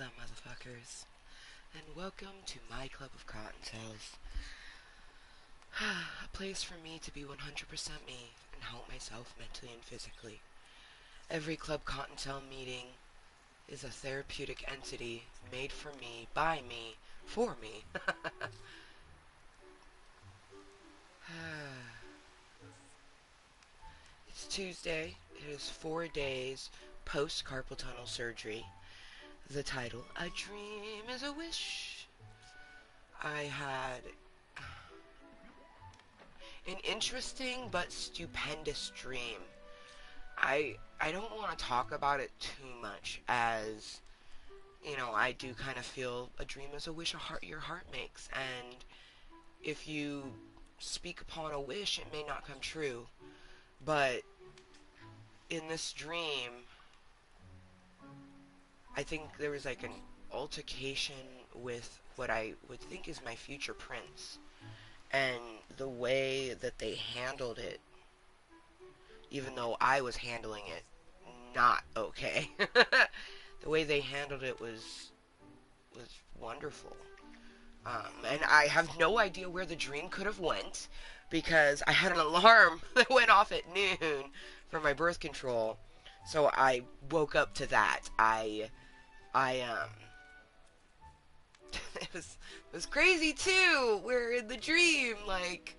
Hello, motherfuckers, and welcome to my club of Cottontales. A place for me to be 100% me and help myself mentally and physically. Every Club Cottontale meeting is a therapeutic entity made for me, by me, for me. It's Tuesday. It is 4 days post carpal tunnel surgery. The title, A Dream is a Wish. I had an interesting but stupendous dream. I don't want to talk about it too much, as I do kind of feel a dream is a wish your heart makes, and if you speak upon a wish, it may not come true. But in this dream, I think there was like an altercation with what I would think is my future prince, and the way that they handled it, even though I was handling it not okay. The way they handled it was wonderful. And I have no idea where the dream could have went, because I had an alarm that went off at noon for my birth control. So I woke up to that. I it was crazy too. Where in the dream, like,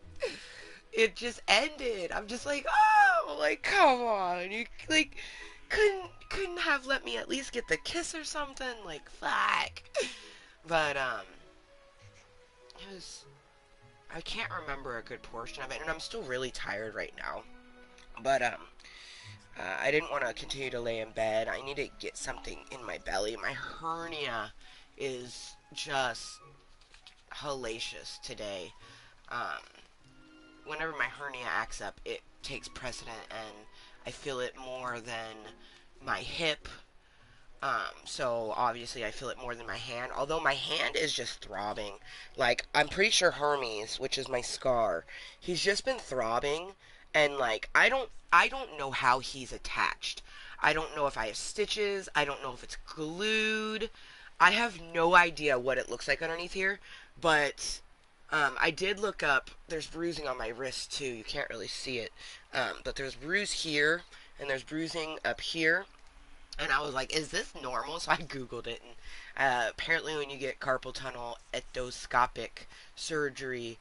it just ended. I'm just like, oh, like, come on, you like couldn't have let me at least get the kiss or something, like, fuck. But it was, I can't remember a good portion of it, and I'm still really tired right now. But I didn't want to continue to lay in bed. I need to get something in my belly. My hernia is just hellacious today. Um, Whenever my hernia acts up, it takes precedent, and I feel it more than my hip. So obviously I feel it more than my hand. Although my hand is just throbbing. Like, I'm pretty sure Hermes, which is my scar, he's just been throbbing, and like I don't know how he's attached. I don't know if I have stitches. I don't know if it's glued. I have no idea what it looks like underneath here, but I did look up. There's bruising on my wrist too. You can't really see it, but there's bruise here, and there's bruising up here. And I was like, is this normal? So I Googled it. And apparently, when you get carpal tunnel endoscopic surgery,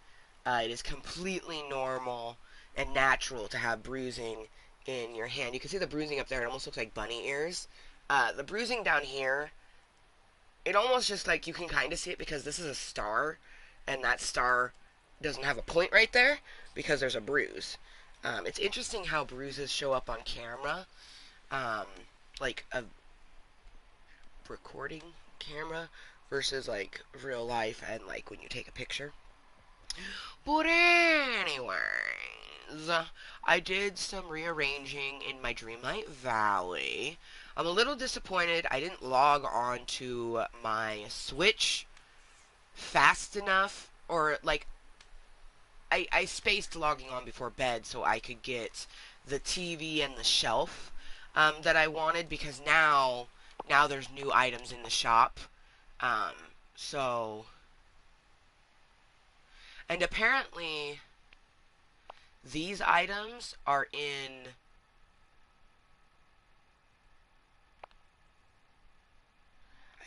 it is completely normal and natural to have bruising in your hand. You can see the bruising up there. It almost looks like bunny ears. The bruising down here, it almost just like you can kind of see it because this is a star, and that star doesn't have a point right there because there's a bruise. It's interesting how bruises show up on camera. Um, like a recording camera versus like real life and like when you take a picture. But anyways, I did some rearranging in my Dreamlight Valley. I'm a little disappointed I didn't log on to my Switch fast enough, or like I spaced logging on before bed so I could get the TV and the shelf that I wanted, because now there's new items in the shop. Um, so, and apparently these items are in.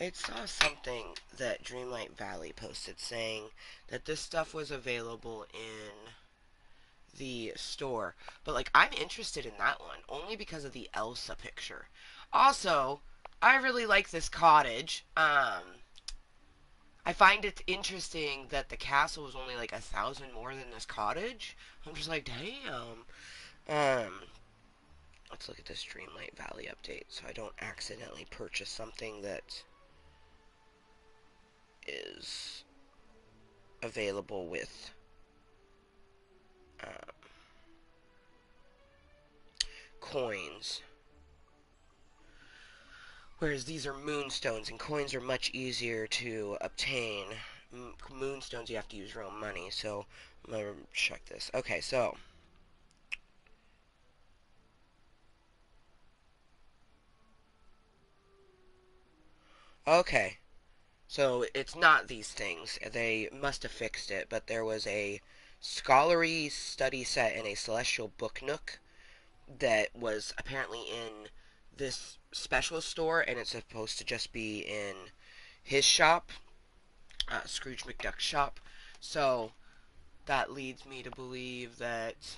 I saw something that Dreamlight Valley posted saying that this stuff was available in the store. But like, I'm interested in that one only because of the Elsa picture. Also, I really like this cottage. I find it interesting that the castle was only like 1,000 more than this cottage. I'm just like, damn. Um, let's look at this Dreamlight Valley update so I don't accidentally purchase something that is available with um, coins. Whereas these are moonstones, and coins are much easier to obtain. Moonstones, you have to use real money, so I'm going to check this. Okay, so Okay. So it's not these things. They must have fixed it, but there was a scholarly study set in a celestial book nook that was apparently in this special store, and it's supposed to just be in his shop, Scrooge McDuck's shop. So that leads me to believe that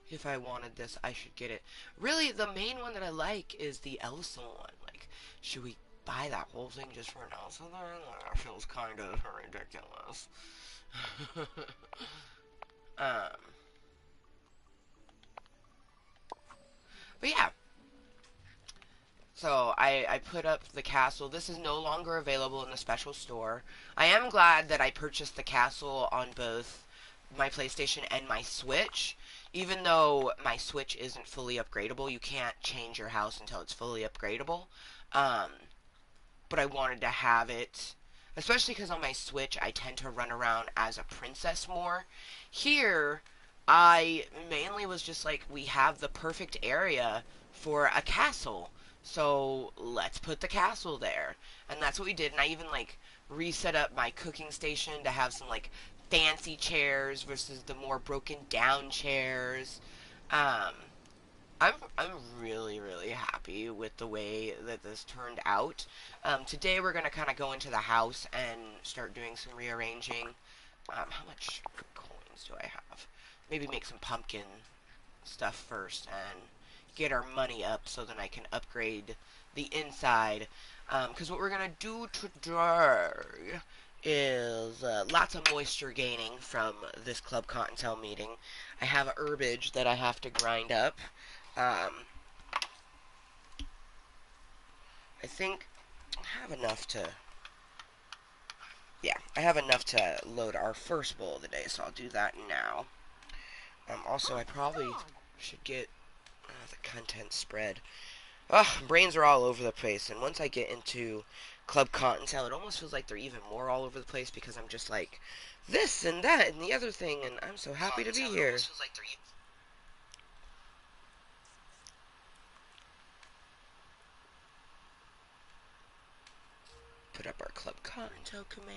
if I wanted this, I should get it. Really, the main one that I like is the Elsa one. Like, should we buy that whole thing just for an Elsa then? That feels kind of ridiculous. um, but yeah, so I put up the castle. This is no longer available in the special store. I am glad that I purchased the castle on both my PlayStation and my Switch. Even though my Switch isn't fully upgradable, you can't change your house until it's fully upgradable. Um, but I wanted to have it, especially because on my Switch I tend to run around as a princess more. Here, I mainly was just like, we have the perfect area for a castle, so let's put the castle there. And that's what we did, and I even like reset up my cooking station to have some like fancy chairs versus the more broken down chairs. Um, I'm really happy with the way that this turned out. Today we're gonna kind of go into the house and start doing some rearranging. How much coins do I have? Maybe make some pumpkin stuff first and get our money up so then I can upgrade the inside. Because what we're gonna do today is lots of moisture gaining from this Club Cottontale meeting. I have herbage that I have to grind up. Um, I think I have enough to. Yeah, I have enough to load our first bowl of the day, so I'll do that now. Also, I probably should get the content spread. Ugh, brains are all over the place, and once I get into Club Cottontale, it almost feels like they're even more all over the place because I'm just like this and that and the other thing, and I'm so happy to be here. Put up our Club Cottontale command.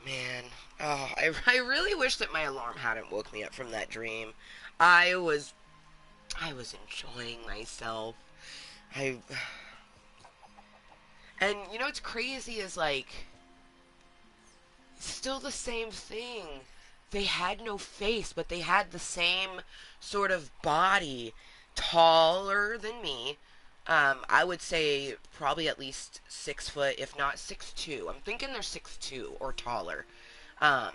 Man, oh, I really wish that my alarm hadn't woke me up from that dream. I was I was enjoying myself. I and you know what's crazy is like it's still the same thing. They had no face, but they had the same sort of body, taller than me. I would say probably at least 6 foot, if not 6'2". I'm thinking they're 6'2" or taller. Um,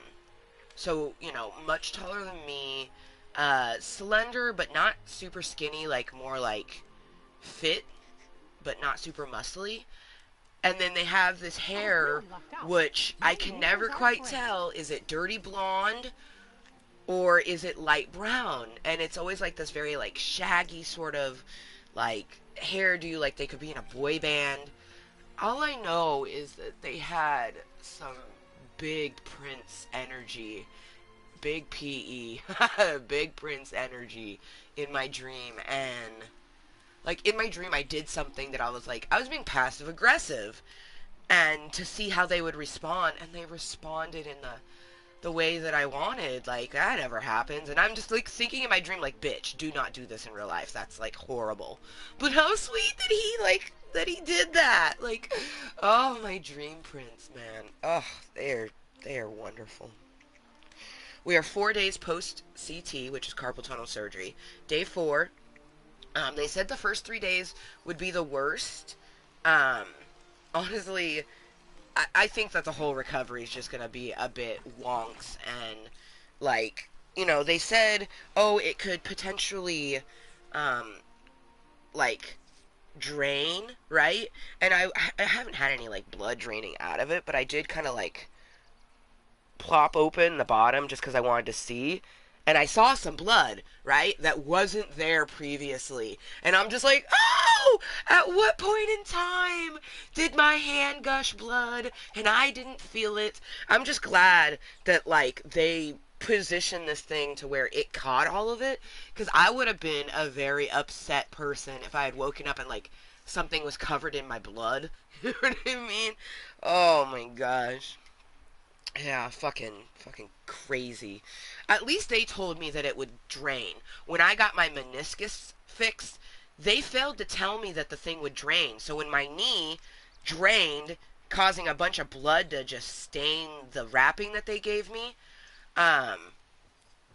so much taller than me. Slender, but not super skinny. Like more like fit, but not super muscly. And then they have this hair, which I can never quite tell. Is it dirty blonde or is it light brown? And it's always like this very like shaggy sort of like hairdo, like they could be in a boy band. All I know is that they had some big Prince energy, big PE, big Prince energy in my dream. And like in my dream I did something that I was being passive aggressive, and to see how they would respond, and they responded in the way that I wanted. Like that never happens, and I'm just like thinking in my dream like, bitch, do not do this in real life. That's like horrible. But how sweet that he did that. Like, oh, my dream prince, man. Oh, they are wonderful. We are 4 days post CT, which is carpal tunnel surgery. Day 4. They said the first 3 days would be the worst. Um, Honestly, I think that the whole recovery is just gonna be a bit wonks, and like they said, oh, it could potentially um like drain, right? And I haven't had any like blood draining out of it, but I did kind of like plop open the bottom just because I wanted to see, and I saw some blood, right, that wasn't there previously. And I'm just like, oh, at what point in time did my hand gush blood and I didn't feel it? I'm just glad that, like, they positioned this thing to where it caught all of it, because I would have been a very upset person if I had woken up and, like, something was covered in my blood. You know what I mean? Oh my gosh. Yeah, fucking crazy. At least they told me that it would drain. When I got my meniscus fixed, they failed to tell me that the thing would drain. So when my knee drained, causing a bunch of blood to just stain the wrapping that they gave me, um,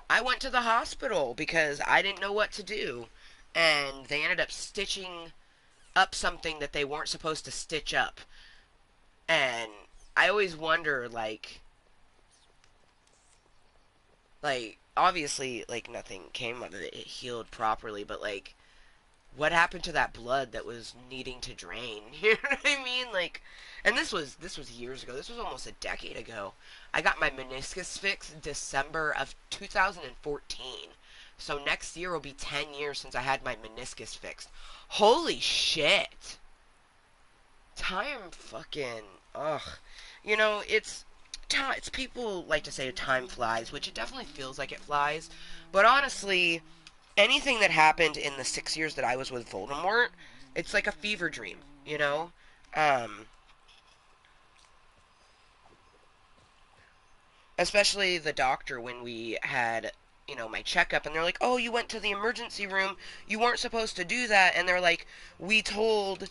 I went to the hospital because I didn't know what to do. And they ended up stitching up something that they weren't supposed to stitch up. And I always wonder, like obviously, like, nothing came of it, it healed properly, but, like, what happened to that blood that was needing to drain? You know what I mean? Like, and this was years ago. This was almost a decade ago. I got my meniscus fixed December of 2014. So next year will be 10 years since I had my meniscus fixed. Holy shit. Time fucking ugh. You know, it's people like to say time flies, which it definitely feels like it flies. But honestly, anything that happened in the 6 years that I was with Voldemort, it's like a fever dream, you know? Um, Especially the doctor when we had, my checkup, and they're like, oh, you went to the emergency room. You weren't supposed to do that. And they're like, we told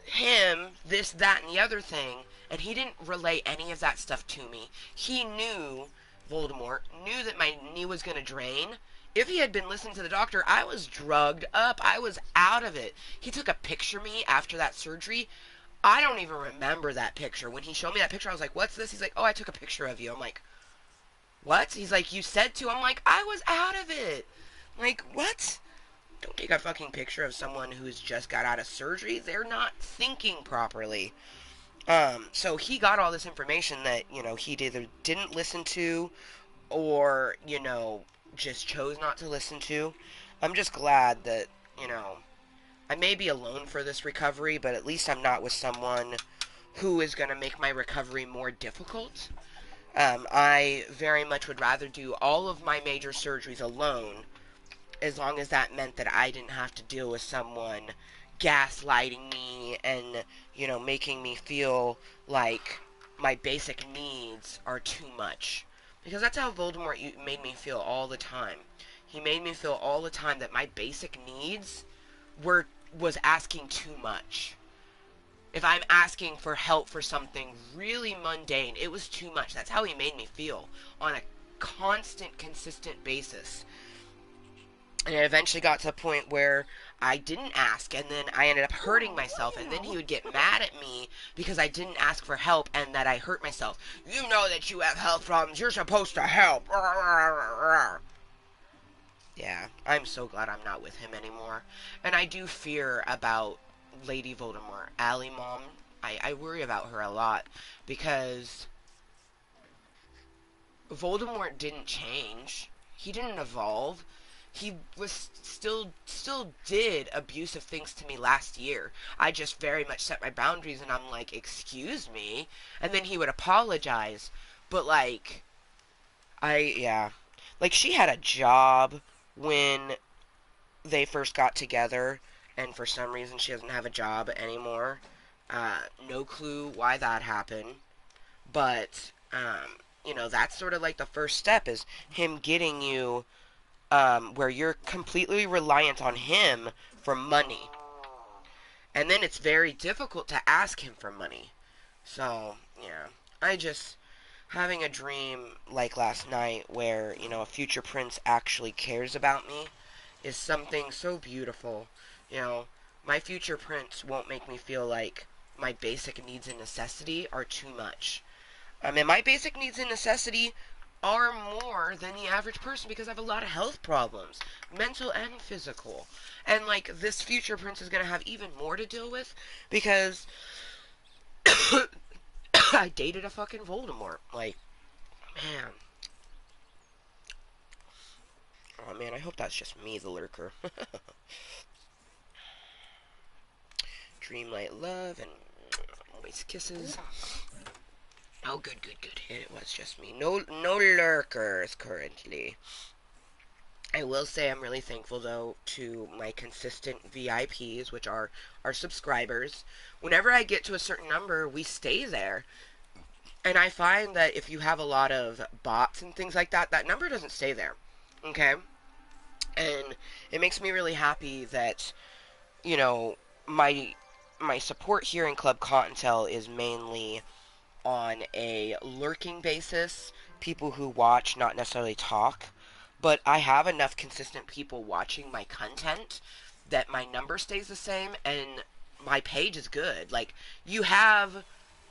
him this, that, and the other thing, and he didn't relay any of that stuff to me. He knew, Voldemort, knew that my knee was going to drain. If he had been listening to the doctor, I was drugged up. I was out of it. He took a picture of me after that surgery. I don't even remember that picture. When he showed me that picture, I was like, what's this? He's like, oh, I took a picture of you. I'm like, what? He's like, you said to. I'm like, I was out of it. Like, what? Don't take a fucking picture of someone who's just got out of surgery. They're not thinking properly. So he got all this information that, he either didn't listen to or, just chose not to listen to. I'm just glad that, I may be alone for this recovery, but at least I'm not with someone who is going to make my recovery more difficult. I very much would rather do all of my major surgeries alone, as long as that meant that I didn't have to deal with someone gaslighting me and, making me feel like my basic needs are too much. Because that's how Voldemort made me feel all the time. He made me feel all the time that my basic needs was asking too much. If I'm asking for help for something really mundane, it was too much. That's how he made me feel on a constant, consistent basis. And it eventually got to the point where I didn't ask, and then I ended up hurting myself, and then he would get mad at me because I didn't ask for help and that I hurt myself. You know that you have health problems. You're supposed to help. Yeah, I'm so glad I'm not with him anymore. And I do fear about Lady Voldemort. Allie Mom, I worry about her a lot because Voldemort didn't change. He didn't evolve. He was still did abusive things to me last year. I just very much set my boundaries, and I'm like, excuse me, and then he would apologize. But, like, yeah, like, she had a job when they first got together, and for some reason she doesn't have a job anymore. No clue why that happened, but that's sort of like the first step, is him getting you where you're completely reliant on him for money. And then it's very difficult to ask him for money. So, yeah. Having a dream like last night where, a future prince actually cares about me is something so beautiful. My future prince won't make me feel like my basic needs and necessity are too much. And my basic needs and necessity are more than the average person because I have a lot of health problems, mental and physical. And, like, this future prince is going to have even more to deal with because I dated a fucking Voldemort. Like, man. Oh man, I hope that's just me, the lurker. Dreamlight love and moist kisses. Oh, good, good, good. It was just me. No lurkers currently. I will say I'm really thankful, though, to my consistent VIPs, which are our subscribers. Whenever I get to a certain number, we stay there. And I find that if you have a lot of bots and things like that, that number doesn't stay there. Okay? And it makes me really happy that, you know, my support here in Club Cottontail is mainly on a lurking basis, people who watch, not necessarily talk, but I have enough consistent people watching my content that my number stays the same and my page is good. Like, you have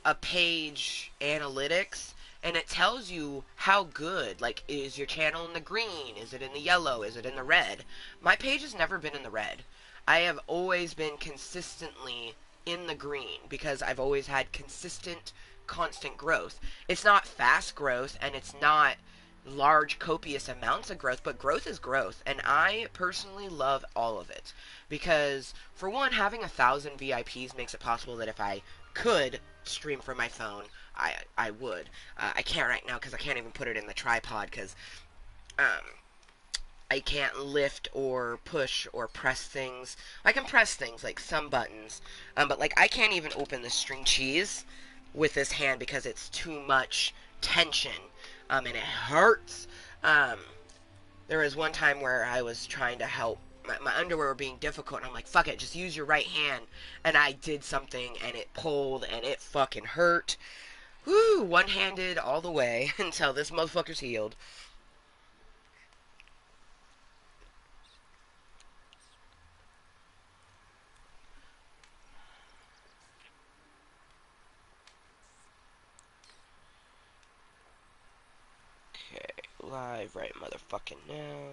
a page analytics and it tells you how good, like, is your channel in the green, is it in the yellow, is it in the red. My page has never been in the red. I have always been consistently in the green because I've always had constant growth. It's not fast growth and it's not large copious amounts of growth, but growth is growth, and I personally love all of it because, for one, having 1,000 VIPs makes it possible that if I could stream from my phone, I would. I can't right now because I can't even put it in the tripod because I can't lift or push or press things. I can press things like some buttons, but like I can't even open the string cheese with this hand because it's too much tension, and it hurts. There was one time where I was trying to help. My underwear were being difficult, and I'm like, fuck it, just use your right hand. And I did something, and it pulled, and it fucking hurt. Woo, one-handed all the way until this motherfucker's healed. Okay, live right motherfucking now.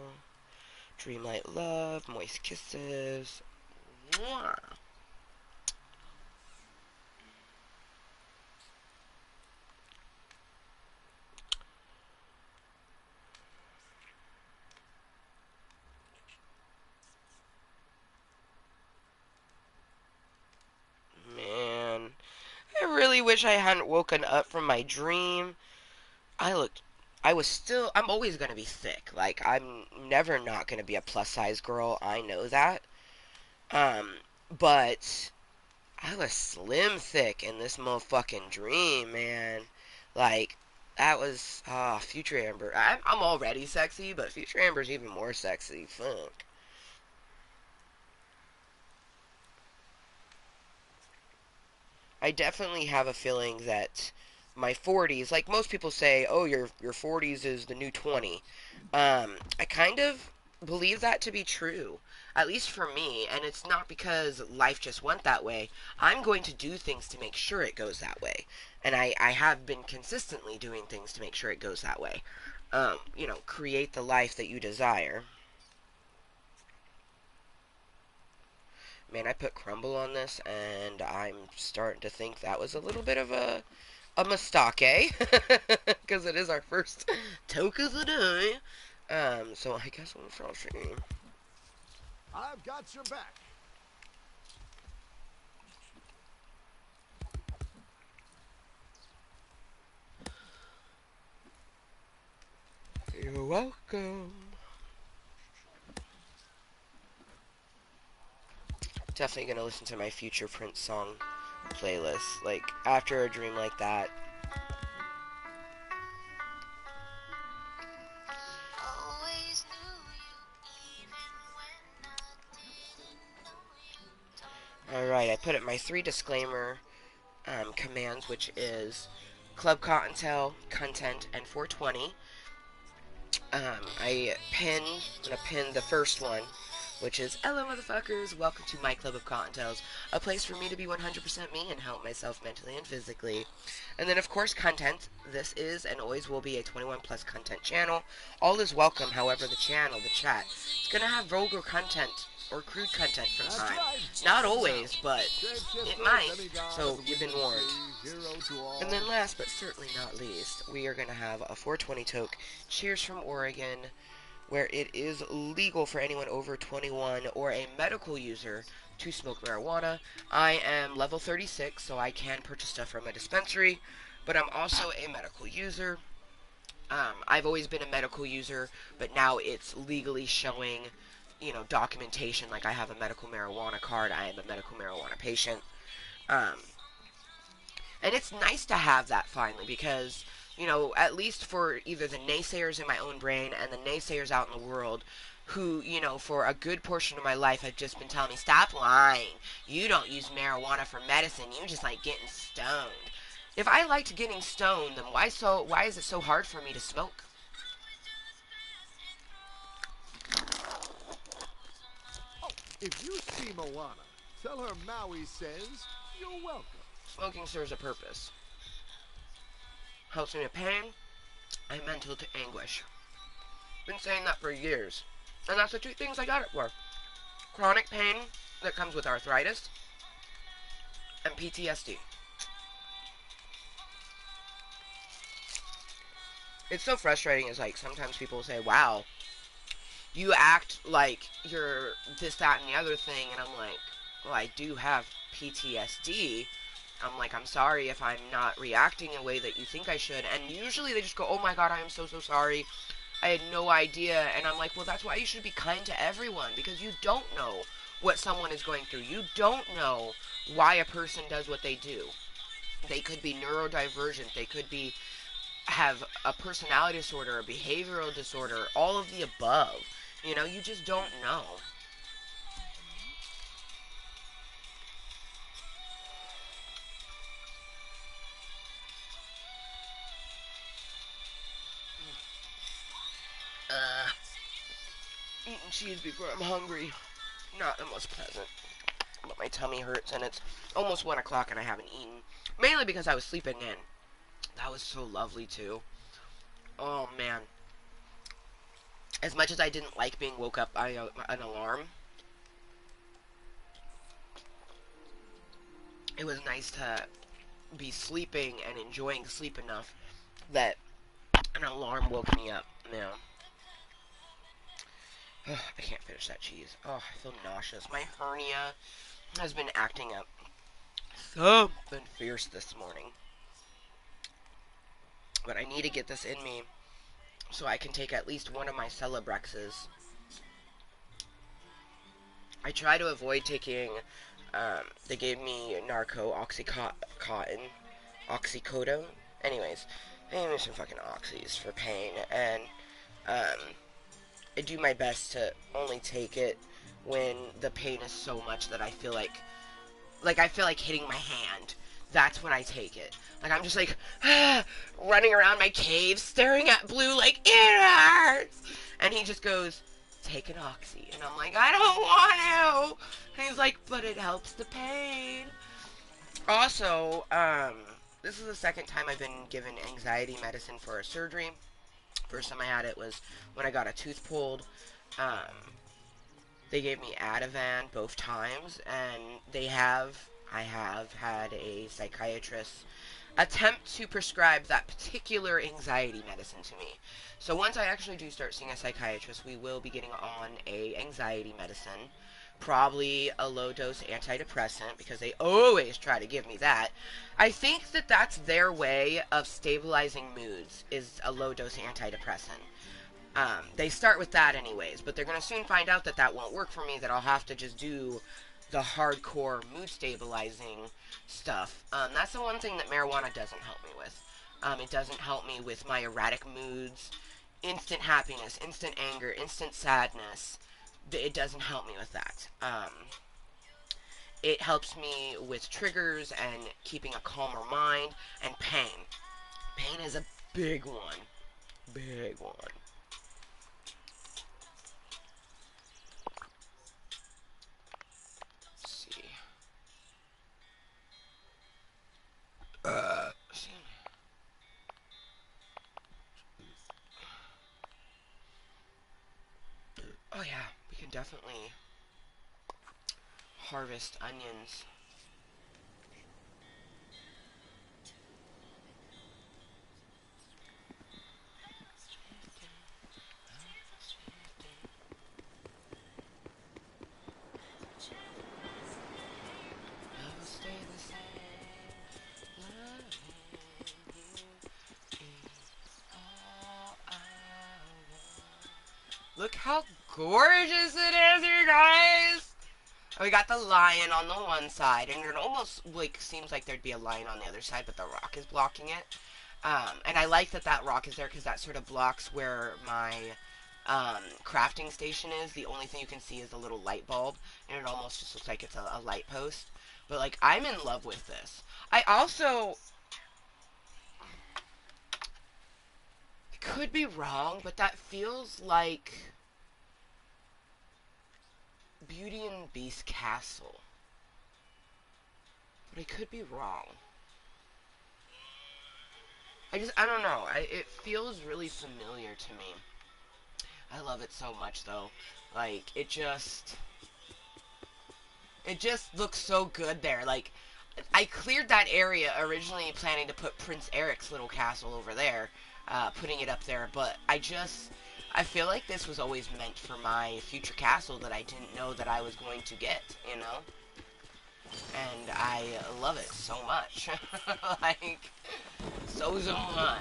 Dreamlight love, moist kisses. Mwah. Man, I really wish I hadn't woken up from my dream. I looked, I'm always gonna be thick. Like, I'm never not gonna be a plus size girl. I know that. But I was slim thick in this motherfucking dream, man. Like, that was, Future Amber. I'm already sexy, but Future Amber's even more sexy. Fuck. I definitely have a feeling that my 40s, like most people say, oh, your 40s is the new 20. I kind of believe that to be true, at least for me, and it's not because life just went that way. I'm going to do things to make sure it goes that way, and I have been consistently doing things to make sure it goes that way. Create the life that you desire. Man, I put crumble on this, and I'm starting to think that was a little bit of a mistake, because it is our first toke of the day. So I guess we shall see. I've got your back. You're welcome. Definitely gonna listen to my future Prince song playlist. Like, after a dream like that. Alright, I put up my 3 disclaimer commands, which is Club Cottontail, Cuntent, and 420. I'm gonna pin the first one, which is, hello motherfuckers, welcome to my Club of Cottontails, a place for me to be 100% me and help myself mentally and physically. And then of course content, this is and always will be a 21 plus content channel. All is welcome, however the chat, it's gonna have vulgar content or crude content from time. Not always, but it might, so you've been warned. And then last but certainly not least, we are gonna have a 420 toke, cheers from Oregon, where it is legal for anyone over 21 or a medical user to smoke marijuana. I am level 36, so I can purchase stuff from a dispensary, but I'm also a medical user. I've always been a medical user, but now it's legally showing, documentation like I have a medical marijuana card. I am a medical marijuana patient. Um, and it's nice to have that finally because, at least for either the naysayers in my own brain and the naysayers out in the world who, for a good portion of my life have just been telling me, stop lying. You don't use marijuana for medicine. You just like getting stoned. If I liked getting stoned, then why is it so hard for me to smoke? Oh, if you see Moana, tell her Maui says you're welcome. Smoking serves a purpose. Helps me with pain and mental anguish. Been saying that for years. And that's the two things I got it for. Chronic pain that comes with arthritis and PTSD. It's so frustrating. It's like sometimes people say, wow, you act like you're this, that, and the other thing. And I'm like, well, I do have PTSD. I'm like, I'm sorry if I'm not reacting in a way that you think I should. And usually they just go, oh my god, I am so, so sorry. I had no idea. And I'm like, well, that's why you should be kind to everyone. Because you don't know what someone is going through. You don't know why a person does what they do. They could be neurodivergent. They could be have a personality disorder, a behavioral disorder, all of the above. You just don't know. Uh, Eating cheese before I'm hungry, not the most pleasant. But my tummy hurts and it's almost 1 o'clock and I haven't eaten. Mainly because I was sleeping in. That was so lovely too. Oh man. As much as I didn't like being woke up by an alarm, it was nice to be sleeping and enjoying sleep enough that an alarm woke me up. I can't finish that cheese. Oh, I feel nauseous. My hernia has been acting up something fierce this morning. But I need to get this in me so I can take at least one of my Celebrexes. I try to avoid taking, they gave me Narco Oxycontin, Oxycodone. Anyways, they gave me some fucking oxys for pain, and, I do my best to only take it when the pain is so much that I feel like I feel like hitting my hand. That's when I take it. Like I'm just like running around my cave, staring at Blue like it hurts, and he just goes, "Take an oxy," and I'm like, "I don't want to." And he's like, "But it helps the pain." Also, this is the second time I've been given anxiety medicine for a surgery. First time I had it was when I got a tooth pulled. Um, they gave me Ativan both times, and I have had a psychiatrist attempt to prescribe that particular anxiety medicine to me. So once I actually do start seeing a psychiatrist, we will be getting on a anxiety medicine. Probably a low dose antidepressant because they always try to give me that. I think that that's their way of stabilizing moods is a low dose antidepressant. They start with that anyways, but they're going to soon find out that that won't work for me, that I'll have to just do the hardcore mood stabilizing stuff. That's the one thing that marijuana doesn't help me with. It doesn't help me with my erratic moods, instant happiness, instant anger, instant sadness. It doesn't help me with that. It helps me with triggers and keeping a calmer mind and pain. Pain is a big one. Big one. See. See. Oh yeah, we can definitely harvest onions. Look how gorgeous it is, you guys! And we got the lion on the one side, and it almost like seems like there'd be a lion on the other side, but the rock is blocking it. And I like that that rock is there because that sort of blocks where my crafting station is. The only thing you can see is the little light bulb, and it almost just looks like it's a light post. But like, I'm in love with this. I also could be wrong, but that feels like Beauty and Beast Castle. But I could be wrong. I don't know. It feels really familiar to me. I love it so much, though. Like, it just looks so good there. Like, I cleared that area originally planning to put Prince Eric's little castle over there, putting it up there, but I feel like this was always meant for my future castle that I didn't know that I was going to get, you know? And I love it so much. Like, so much.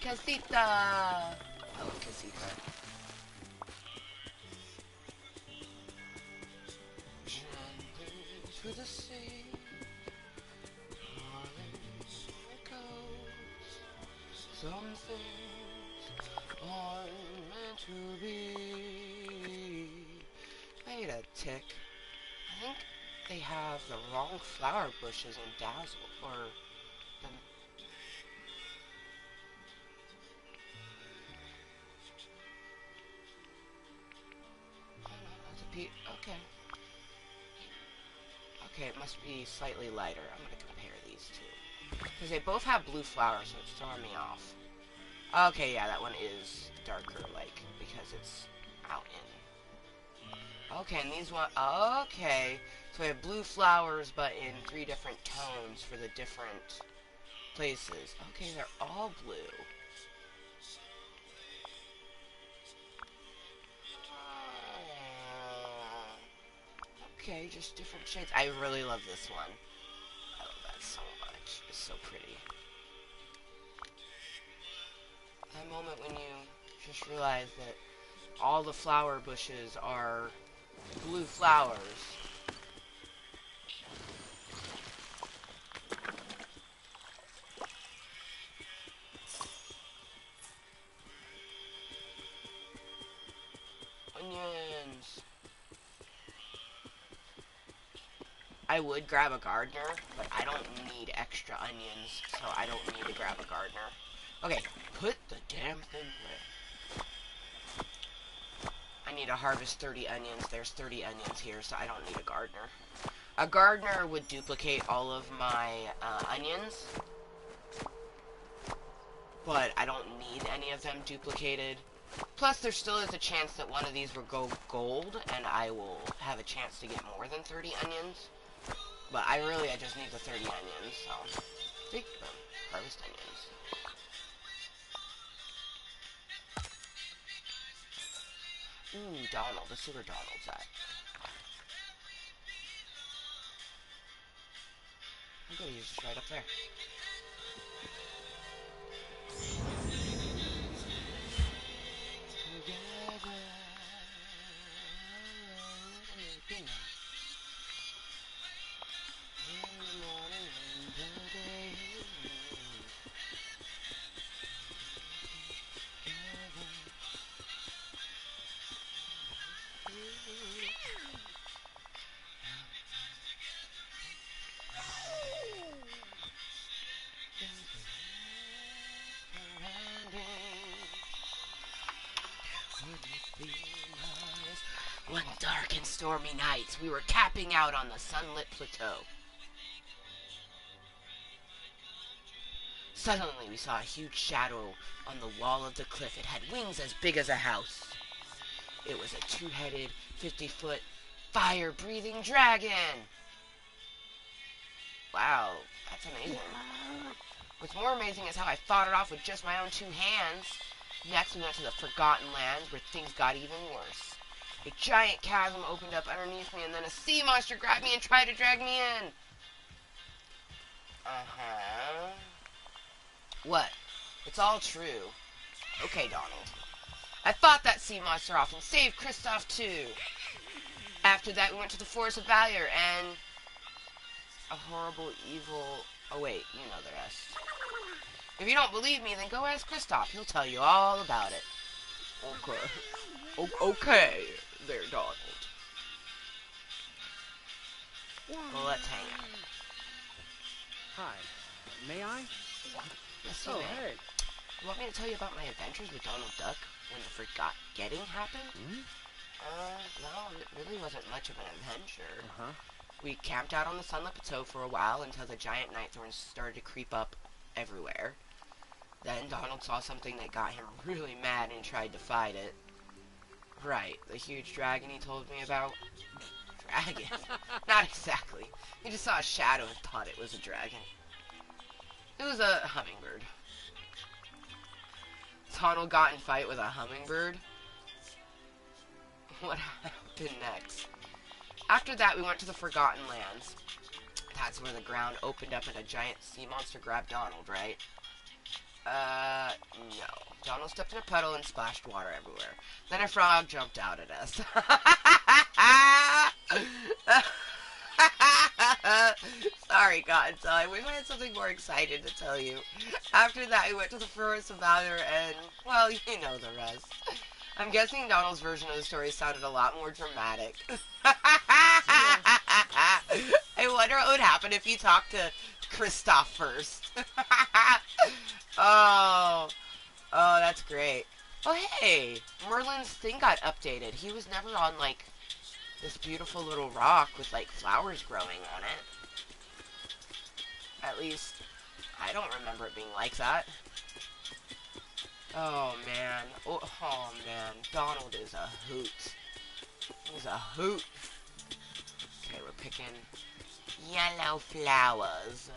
Casita! Oh, Casita. To the sea, some things are meant to be. Wait a tick. I think they have the wrong flower bushes in Dazzle, or the... Oh no, that's a P... Okay. Okay, it must be slightly lighter. I'm gonna compare these two. Because they both have blue flowers, so it's throwing me off. Okay, yeah, that one is darker, like, because it's out in... Okay, and these one... Okay, so we have blue flowers, but in 3 different tones for the different places. Okay, they're all blue. Okay, just different shades. I really love this one. I love that so much. It's so pretty. That moment when you just realize that all the flower bushes are blue flowers. Onions. I would grab a gardener, but I don't need extra onions, so I don't need to grab a gardener. Okay, put the damn thing away. I need to harvest 30 onions. There's 30 onions here, so I don't need a gardener. A gardener would duplicate all of my onions, but I don't need any of them duplicated. Plus, there still is a chance that one of these will go gold, and I will have a chance to get more than 30 onions. But I just need the 30 onions, so... Take them. Harvest onions. Ooh, Donald. Let's see where Donald's at. I'm gonna use this right up there. One dark and stormy night, we were camping out on the sunlit plateau. Suddenly, we saw a huge shadow on the wall of the cliff. It had wings as big as a house. It was a 2-headed, 50-foot fire-breathing dragon. Wow, that's amazing. What's more amazing is how I fought it off with just my own 2 hands. Next, we went to the Forgotten Lands, where things got even worse. A giant chasm opened up underneath me, and then a sea monster grabbed me and tried to drag me in. Uh-huh. What? It's all true. Okay, Donald. I fought that sea monster off and saved Kristoff, too. After that, we went to the Forest of Valor, and a horrible, evil... Oh, wait, you know the rest. If you don't believe me, then go ask Kristoff. He'll tell you all about it. Okay. Okay, there, Donald. Well, let's hang out. Hi. May I? Yes, you Oh, may. hey. You want me to tell you about my adventures with Donald Duck when the Forgetting happened? Hmm? Well, it really wasn't much of an adventure. Uh-huh. We camped out on the Sunlit Plateau for a while until the giant night thorns started to creep up everywhere. Then Donald saw something that got him really mad and tried to fight it. Right, the huge dragon he told me about. Dragon? Not exactly. He just saw a shadow and thought it was a dragon. It was a hummingbird. Donald got in fight with a hummingbird. What happened next? After that, we went to the Forgotten Lands. That's where the ground opened up and a giant sea monster grabbed Donald, right? No. Donald stepped in a puddle and splashed water everywhere. Then a frog jumped out at us. Sorry, Cottontale. We had something more exciting to tell you. After that, we went to the Forest of Valor and, well, you know the rest. I'm guessing Donald's version of the story sounded a lot more dramatic. I wonder what would happen if you talked to Kristoff first. Oh, that's great. Oh, hey, Merlin's thing got updated. He was never on, like, this beautiful little rock with, like, flowers growing on it. At least, I don't remember it being like that. Oh, man. Oh, man. Donald is a hoot. He's a hoot. Okay, we're picking yellow flowers.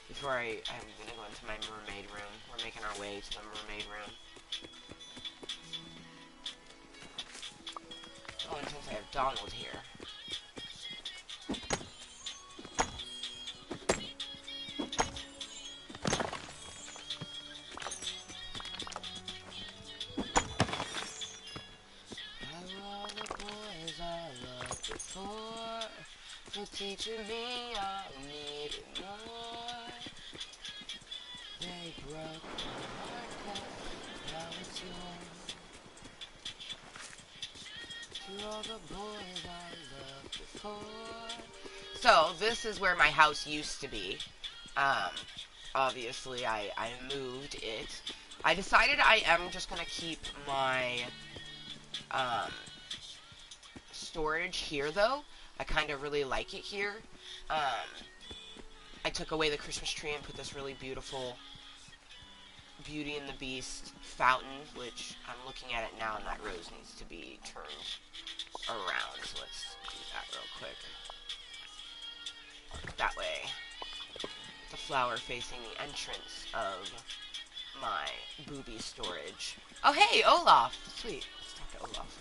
Before I'm gonna go into my mermaid room. We're making our way to the mermaid room. Oh, and since I have Donald here. Hello, the boys I loved before, for teaching me I needed more. They broke my heart, but now it's yours. To all the boys I loved before. So, this is where my house used to be. Obviously, I moved it. I decided I am just gonna keep my, storage here, though. I kind of really like it here. I took away the Christmas tree and put this really beautiful Beauty and the Beast fountain, which I'm looking at it now, and that rose needs to be turned around. So let's do that real quick. That way. The flower facing the entrance of my booby storage. Oh, hey, Olaf! Sweet. Let's talk to Olaf.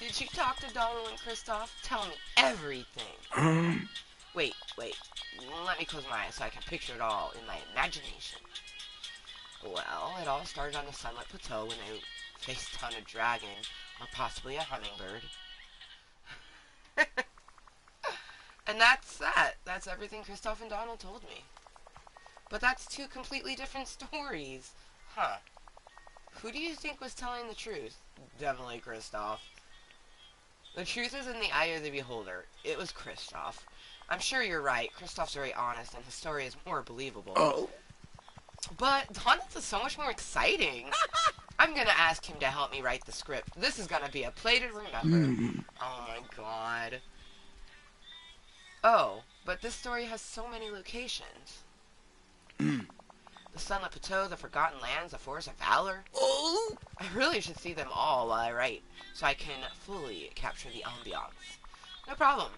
Did you talk to Donald and Kristoff? Tell me everything. Wait. Let me close my eyes so I can picture it all in my imagination. Well, it all started on the Sunlit Plateau when they faced down a dragon, or possibly a hummingbird. And that's that. That's everything Kristoff and Donald told me. But that's 2 completely different stories. Huh. Who do you think was telling the truth? Definitely Kristoff. The truth is in the eye of the beholder. It was Kristoff. I'm sure you're right. Kristoff's very honest, and his story is more believable. Oh. But Donald's is so much more exciting. I'm gonna ask him to help me write the script. This is gonna be a play to remember. Oh my god. Oh, but this story has so many locations. The The Sunlit Plateau, the Forgotten Lands, the Forest of Valor. Oh! I really should see them all while I write, so I can fully capture the ambiance. No problem.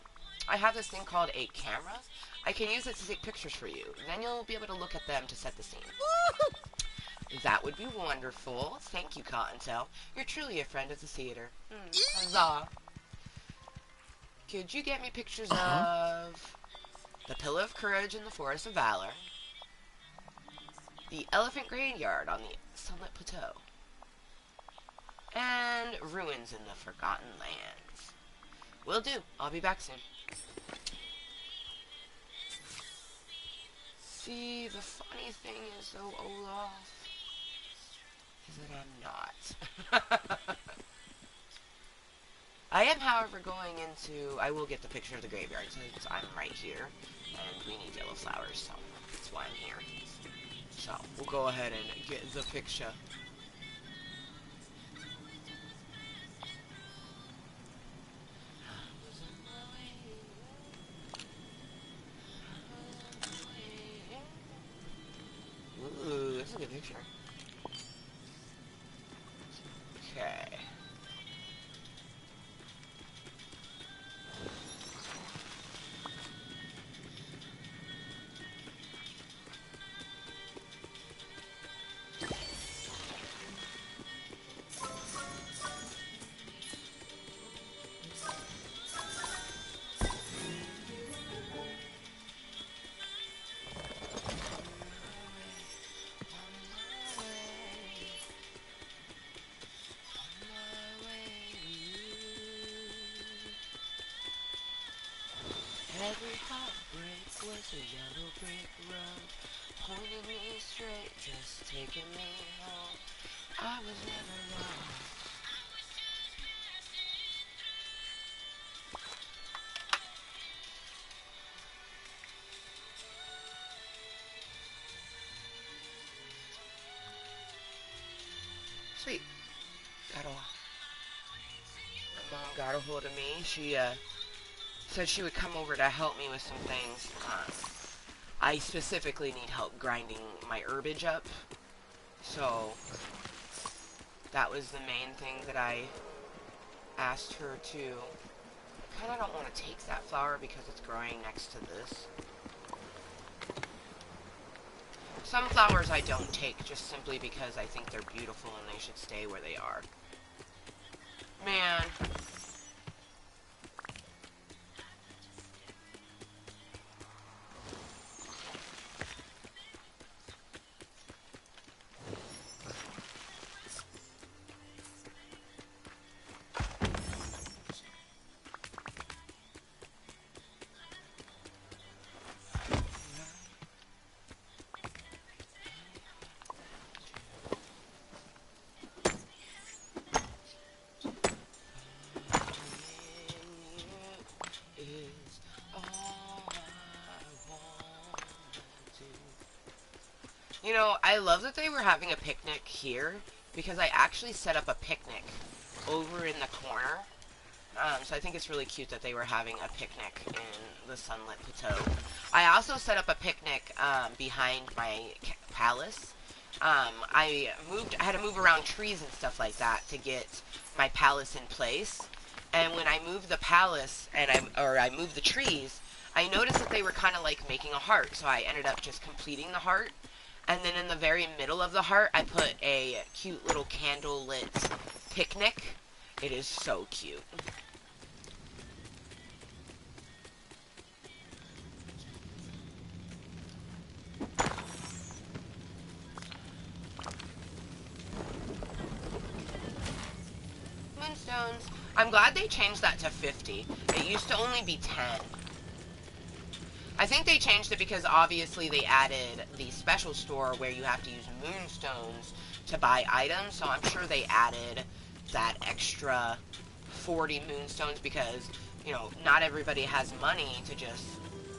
I have this thing called a camera. I can use it to take pictures for you. Then you'll be able to look at them to set the scene. That would be wonderful. Thank you, Cottontale. You're truly a friend of the theater. Huzzah. Could you get me pictures of the Pillar of Courage in the Forest of Valor, the Elephant Graveyard on the Sunlit Plateau, and ruins in the Forgotten Lands? Will do. I'll be back soon. See, the funny thing is, though, Olaf, is that I'm not. I am, however, going into... I will get the picture of the graveyard since I'm right here, and we need yellow flowers, so that's why I'm here. So, we'll go ahead and get the picture. Ooh, that's a good picture. Okay. Every heartbreak was a yellow brick road, pointing me straight, just taking me home. I was never lost. Sweet. My mom got a hold of me. She, said she would come over to help me with some things. I specifically need help grinding my herbage up, so that was the main thing that I asked her to. I kind of don't want to take that flower because it's growing next to this. Some flowers I don't take just simply because I think they're beautiful and they should stay where they are. Man. You know, I love that they were having a picnic here, because I actually set up a picnic over in the corner. So I think it's really cute that they were having a picnic in the Sunlit Plateau. I also set up a picnic behind my palace. I had to move around trees and stuff like that to get my palace in place. And when I moved the palace, and I moved the trees, I noticed that they were kind of like making a heart. So I ended up just completing the heart. And then in the very middle of the heart, I put a cute little candle-lit picnic. It is so cute. Moonstones. I'm glad they changed that to 50. It used to only be 10. I think they changed it because obviously they added the special store where you have to use moonstones to buy items, so I'm sure they added that extra 40 moonstones because, you know, not everybody has money to just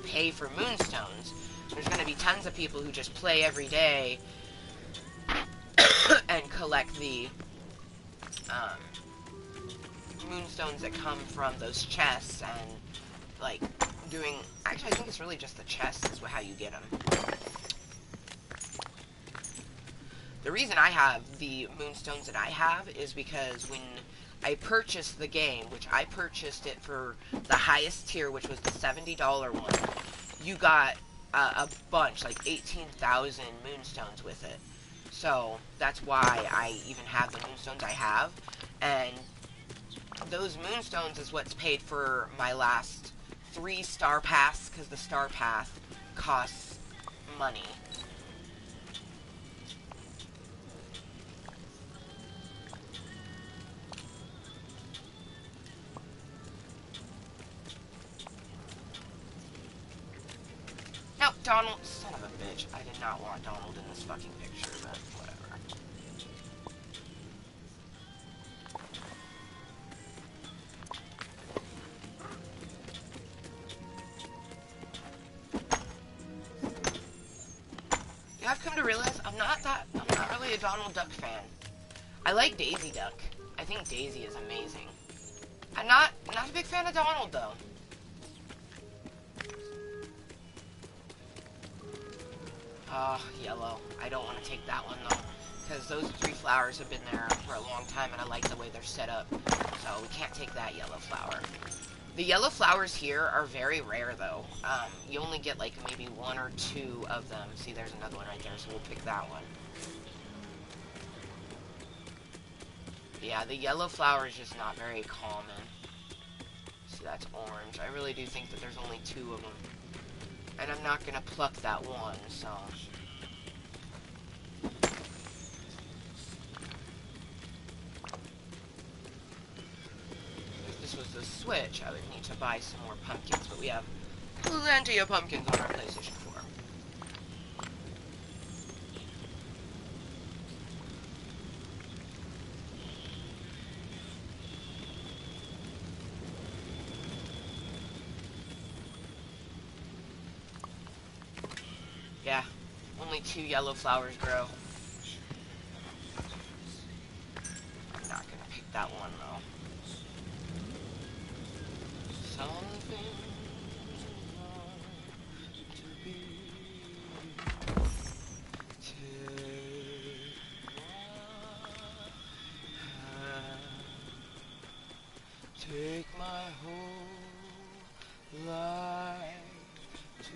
pay for moonstones. There's going to be tons of people who just play every day and collect the moonstones that come from those chests and, like, doing... Actually, I think it's really just the chests is how you get them. The reason I have the moonstones that I have is because when I purchased the game, which I purchased it for the highest tier, which was the $70 one, you got a bunch, like 18,000 moonstones with it. So that's why I even have the moonstones I have. And those moonstones is what's paid for my last 3 star pass, because the star pass costs money. Now, Donald, son of a bitch. I did not want Donald in this fucking picture, but whatever. Yeah, I've come to realize I'm not really a Donald Duck fan. I like Daisy Duck. I think Daisy is amazing. I'm not a big fan of Donald, though. Yellow. I don't want to take that one, though. Because those 3 flowers have been there for a long time, and I like the way they're set up. So we can't take that yellow flower. The yellow flowers here are very rare, though. You only get, like, maybe 1 or 2 of them. See, there's another one right there, so we'll pick that one. Yeah, the yellow flower is just not very common. See, that's orange. I really do think that there's only 2 of them. And I'm not gonna pluck that one, so... If this was the Switch, I would need to buy some more pumpkins, but we have plenty of pumpkins on our PlayStation 4. Yeah, only 2 yellow flowers grow. I'm not gonna pick that one, though. Something to be. Take my whole life to.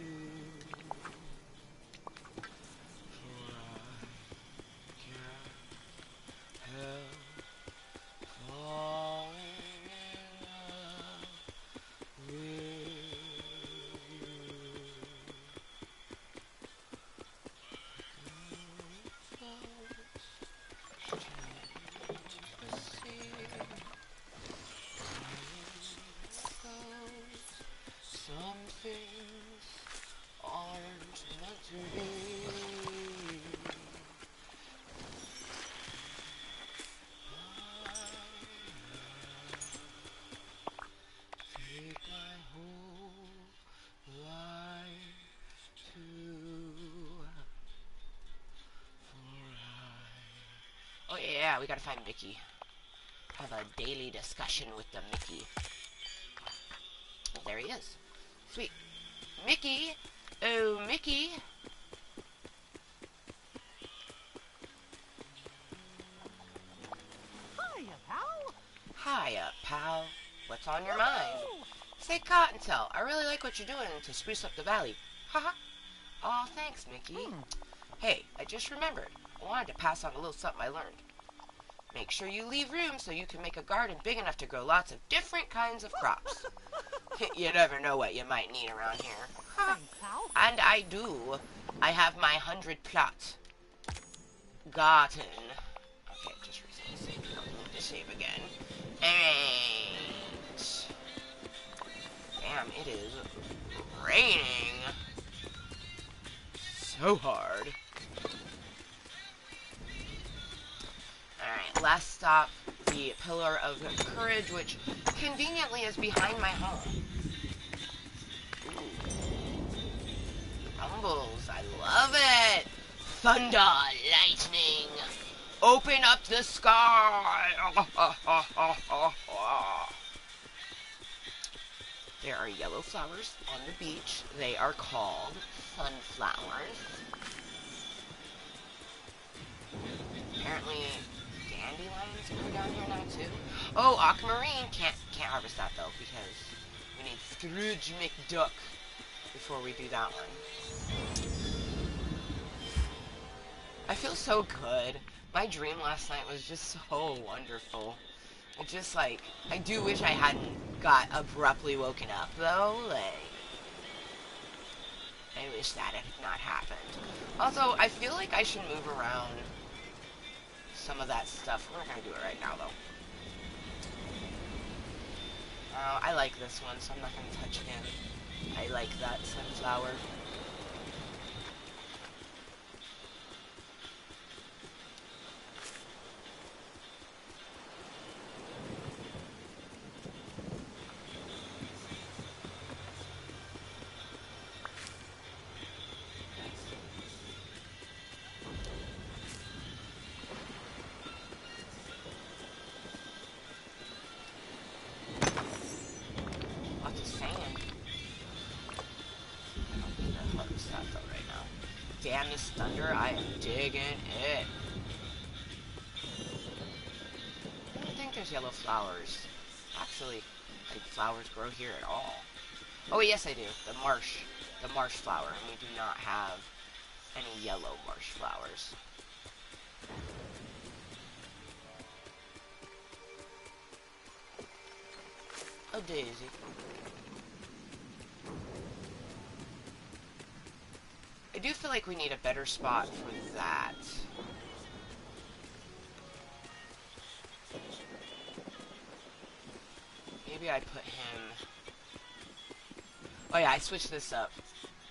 Oh yeah, we gotta find Mickey. Have a daily discussion with the Mickey. Oh, there he is. Sweet. Mickey! Oh, Mickey! Hiya, pal. Hiya, pal. What's on your mind? Say, Cottontale, I really like what you're doing to spruce up the valley. Haha. Oh, thanks, Mickey. Hey, I just remembered. I wanted to pass on a little something I learned. Make sure you leave room so you can make a garden big enough to grow lots of different kinds of crops. You never know what you might need around here. Thanks, pal. And I do. I have my 100-plot garden. Okay, just recently saved. I'm going to save again. Alright. Damn, it is raining so hard. Alright, last stop, the Pillar of Courage, which conveniently is behind my home. Ooh. Rumbles, I love it! Thunder, lightning, open up the sky! There are yellow flowers on the beach. They are called sunflowers. apparently dandelions grow down here now too. Oh, aquamarine. Can't harvest that though because we need Scrooge McDuck before we do that one. I feel so good. My dream last night was just so wonderful. It just like, I do wish I hadn't got abruptly woken up though. Like, I wish that had not happened. Also, I feel like I should move around some of that stuff. We're not gonna do it right now though. I like this one, so I'm not gonna touch him. I like that sunflower. Lots of sand. I don't need to harvest that though right now. Damn this thunder, I am digging it. I don't think there's yellow flowers. Actually, like flowers grow here at all. Oh yes I do. The marsh flower. And we do not have any yellow marsh flowers. Oh daisy. I do feel like we need a better spot for that. Maybe I put him... Oh yeah, I switched this up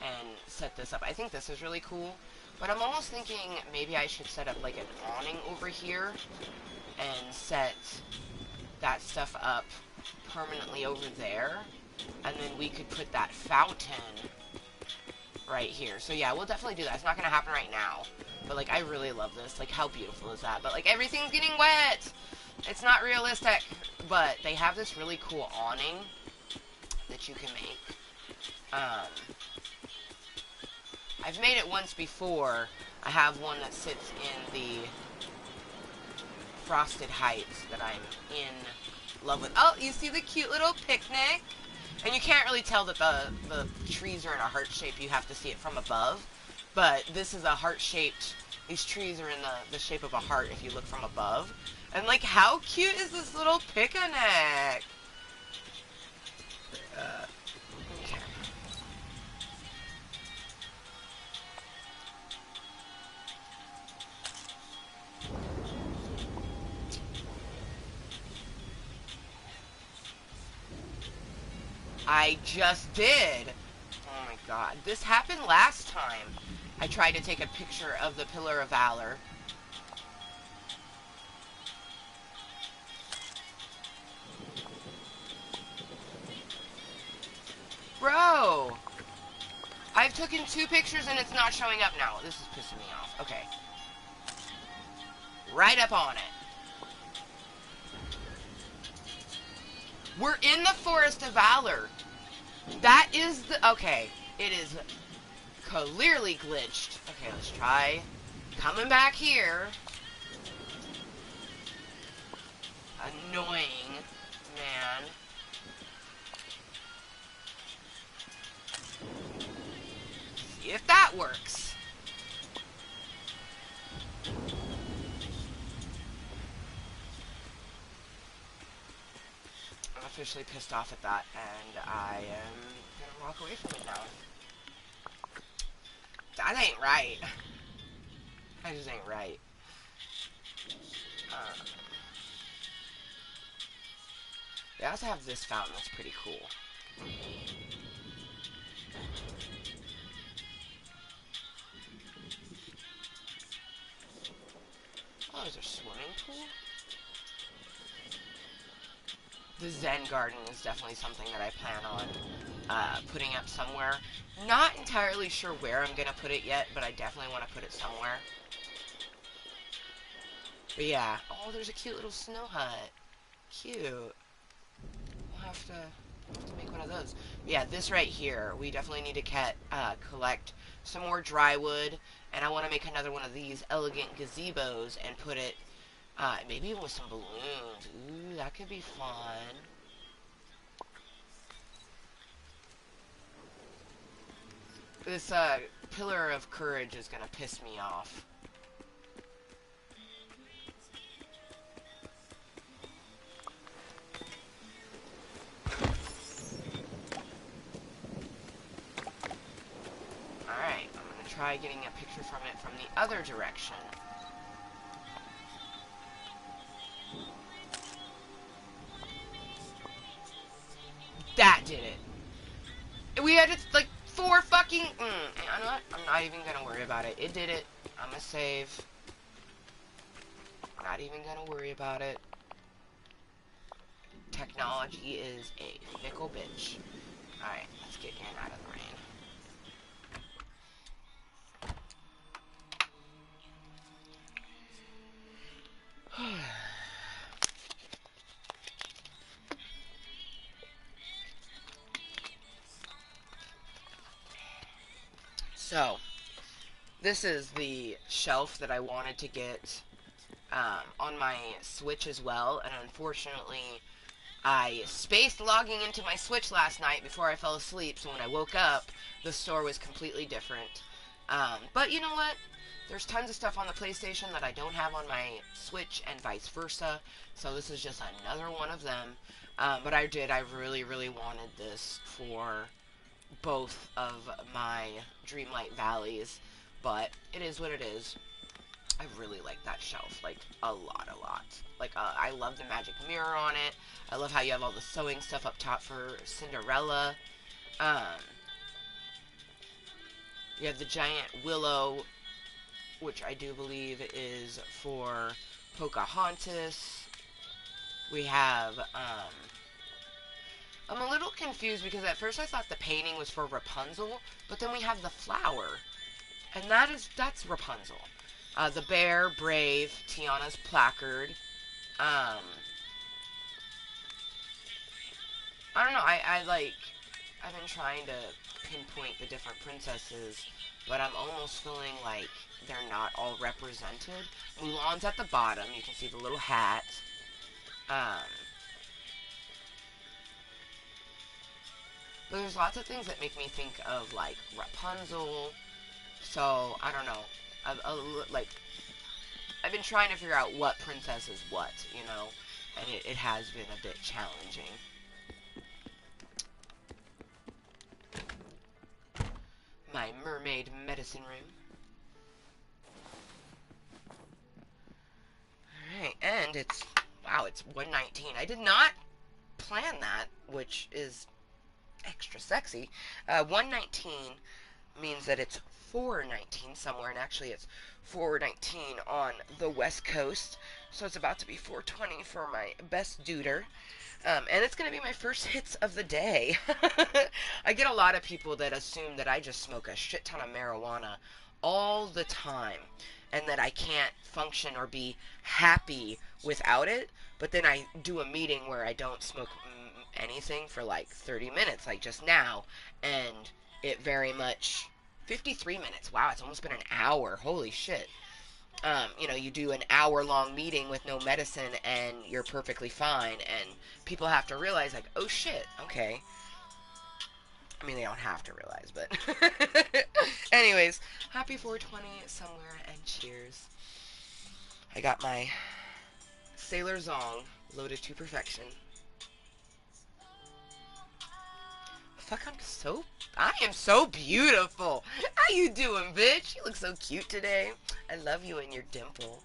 and set this up. I think this is really cool, but I'm almost thinking maybe I should set up like an awning over here and set that stuff up permanently over there, and then we could put that fountain right here. So yeah, we'll definitely do that. It's not gonna happen right now, but like I really love this. Like how beautiful is that? But like everything's getting wet. It's not realistic, but they have this really cool awning that you can make. I've made it once before. I have one that sits in the Frosted Heights that I'm in love with. Oh, you see the cute little picnic? And you can't really tell that the trees are in a heart shape. You have to see it from above. But this is a heart-shaped... These trees are in the shape of a heart if you look from above. And, like, how cute is this little picnic? Okay. I just did. Oh my god. This happened last time. I tried to take a picture of the Pillar of Valor. Bro! I've taken 2 pictures and it's not showing up now. This is pissing me off. Okay. Right up on it. We're in the Forest of Valor. That is the... Okay. It is clearly glitched. Okay, let's try coming back here. Annoying, man. See if that works. I'm officially pissed off at that, and I am gonna walk away from it now. That ain't right. That just ain't right. They also have this fountain that's pretty cool. Oh, there's a swimming pool? The Zen garden is definitely something that I plan on putting up somewhere. Not entirely sure where I'm gonna put it yet, but I definitely want to put it somewhere. But yeah. Oh, there's a cute little snow hut. Cute. We'll have to to make one of those. But yeah, this right here, we definitely need to collect some more dry wood, and I want to make another one of these elegant gazebos and put it, maybe even with some balloons. Ooh, that could be fun. This pillar of courage is gonna piss me off. Alright, I'm gonna try getting a picture from it from the other direction. That did it. We had it like 4 fucking... you know what? I'm not even gonna worry about it. It did it. I'm gonna save. Not even gonna worry about it. Technology is a fickle bitch. Alright, let's get in out of the rain. So, this is the shelf that I wanted to get on my Switch as well, and unfortunately, I spaced logging into my Switch last night before I fell asleep, so when I woke up, the store was completely different. But you know what? There's tons of stuff on the PlayStation that I don't have on my Switch, and vice versa, so this is just another one of them. But I really, really wanted this for both of my Dreamlight Valleys, but it is what it is. I really like that shelf, like, a lot. Like, I love the magic mirror on it. I love how you have all the sewing stuff up top for Cinderella. You have the giant willow, which I do believe is for Pocahontas. We have, I'm a little confused because at first I thought the painting was for Rapunzel, but then we have the flower, and that's Rapunzel. The bear, Brave, Tiana's placard. I don't know, I've been trying to pinpoint the different princesses, but I'm almost feeling like they're not all represented. Mulan's at the bottom, you can see the little hat. But there's lots of things that make me think of, like, Rapunzel, so, I don't know. I've been trying to figure out what princess is what, you know, and it has been a bit challenging. My mermaid medicine room. Alright, and it's 1:19. I did not plan that, which is extra sexy. 1:19 means that it's 4:19 somewhere, and actually it's 4:19 on the West Coast, so it's about to be 4:20 for my best duder. And it's going to be my first hits of the day. I get a lot of people that assume that I just smoke a shit ton of marijuana all the time, and that I can't function or be happy without it, but then I do a meeting where I don't smoke anything for like 30 minutes, like just now, and it very much... 53 minutes. Wow, it's almost been an hour. Holy shit. You know, you do an hour-long meeting with no medicine and you're perfectly fine, and people have to realize, like, oh shit, okay. I mean, they don't have to realize, but... Anyways, happy 420 somewhere, and cheers. I got my Sailor Zong loaded to perfection. Fuck, I am so beautiful. How you doing, bitch? You look so cute today. I love you and your dimple.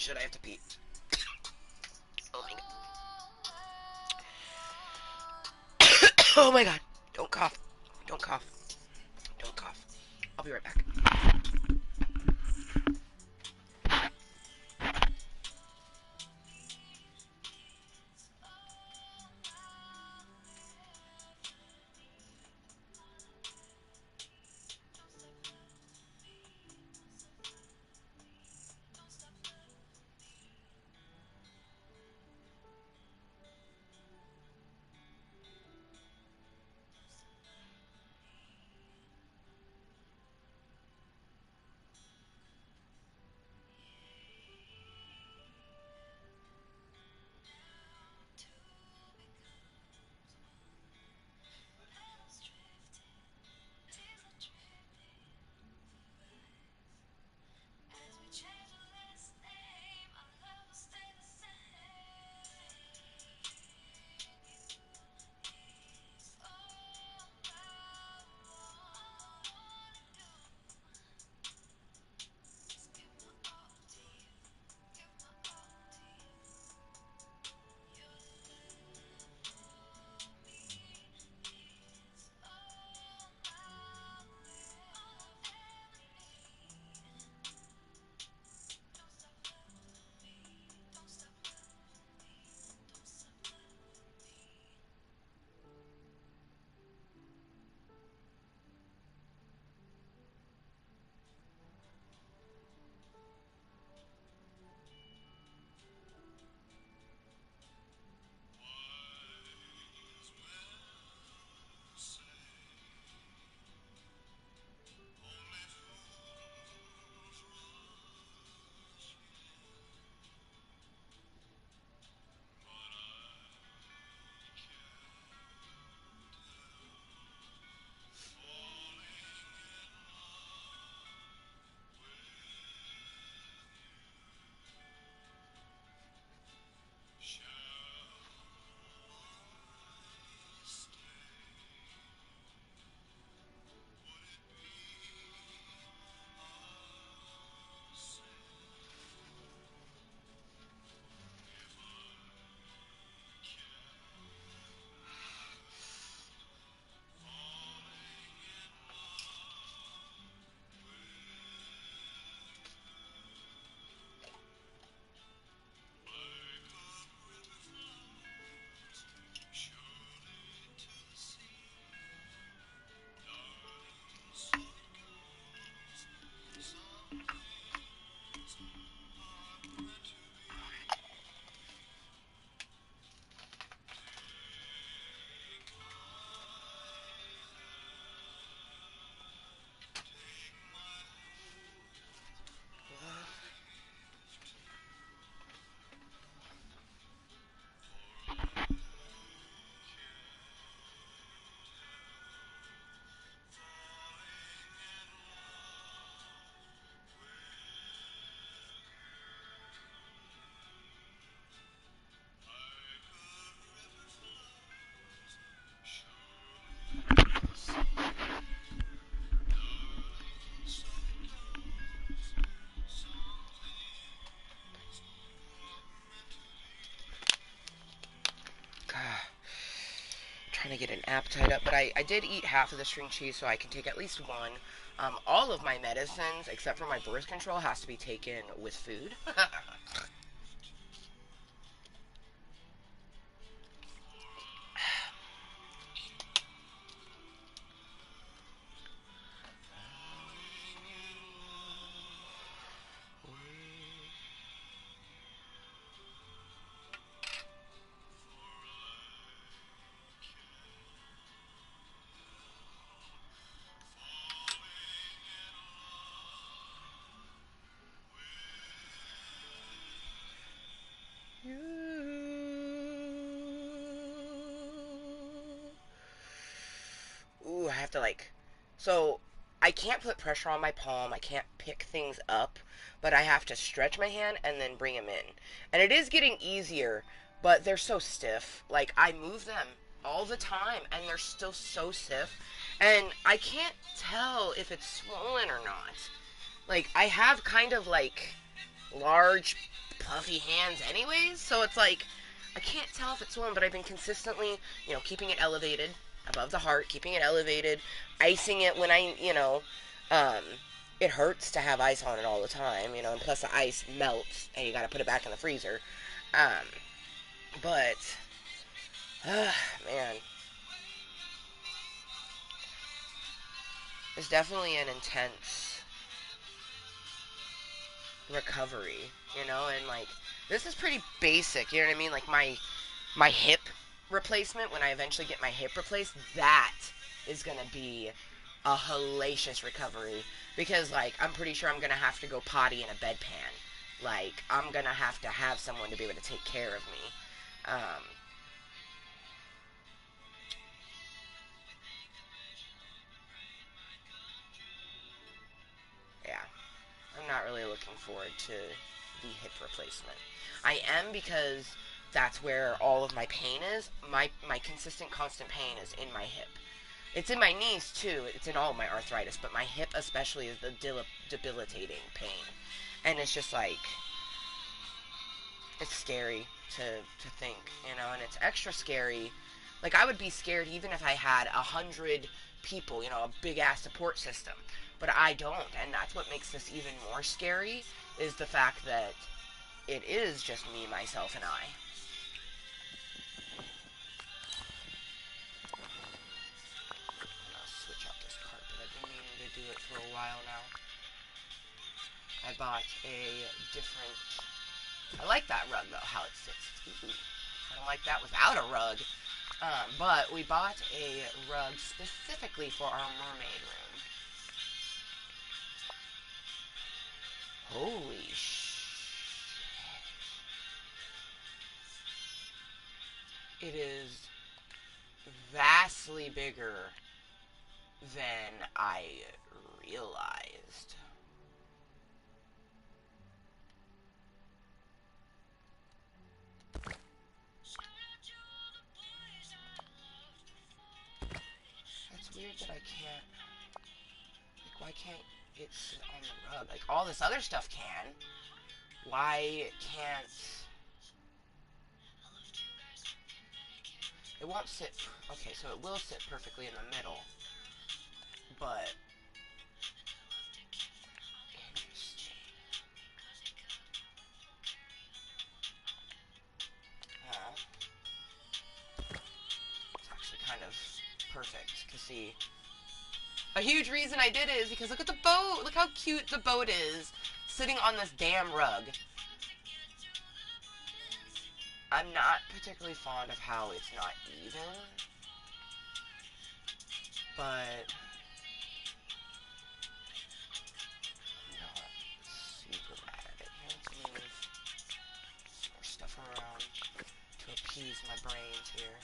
shit, I have to pee. Oh my god. Oh my god. Don't cough. Don't cough. Don't cough. I'll be right back. Trying to get an appetite up, but I did eat half of the string cheese, so I can take at least one. All of my medicines, except for my birth control, has to be taken with food. Ooh, I have to so I can't put pressure on my palm. I can't pick things up, but I have to stretch my hand and then bring them in. And it is getting easier, but they're so stiff. Like, I move them all the time, and they're still so stiff. And I can't tell if it's swollen or not. Like, I have kind of, large puffy hands anyways, so it's like, I can't tell if it's swollen, but I've been consistently, keeping it elevated above the heart, keeping it elevated, icing it when um, it hurts to have ice on it all the time, and plus the ice melts, and you gotta put it back in the freezer. Um, but, man, it's definitely an intense recovery, and like, this is pretty basic, you know what I mean? Like, my hip replacement, when I eventually get my hip replaced, that is gonna be a hellacious recovery, because like, I'm pretty sure I'm gonna have to go potty in a bedpan. Like, I'm gonna have someone to be able to take care of me. Yeah, I'm not really looking forward to the hip replacement. I am, because that's where all of my pain is. My consistent, constant pain is in my hip. It's in my knees too. It's in all of my arthritis, but my hip especially is the debilitating pain, and it's just like, it's scary to think, and it's extra scary. Like, I would be scared even if I had 100 people, a big ass support system, but I don't, and that's what makes this even more scary, is the fact that it is just me, myself, and I. Switch out this carpet. I've been meaning to do it for a while now. I bought a different... I like that rug, though, how it sits. Ooh, I don't like that without a rug. But we bought a rug specifically for our mermaid room. Holy shit. It is vastly bigger than I realized. That's weird that I can't... Like, why can't it sit on the rug? Like, all this other stuff can. Why can't... It won't sit... Okay, so it will sit perfectly in the middle. But... Interesting. It's actually kind of perfect, because see... A huge reason I did it is because look at the boat! Look how cute the boat is, sitting on this damn rug. I'm not particularly fond of how it's not even, but I'm not super mad at it. Here, let's move more stuff around to appease my brains here.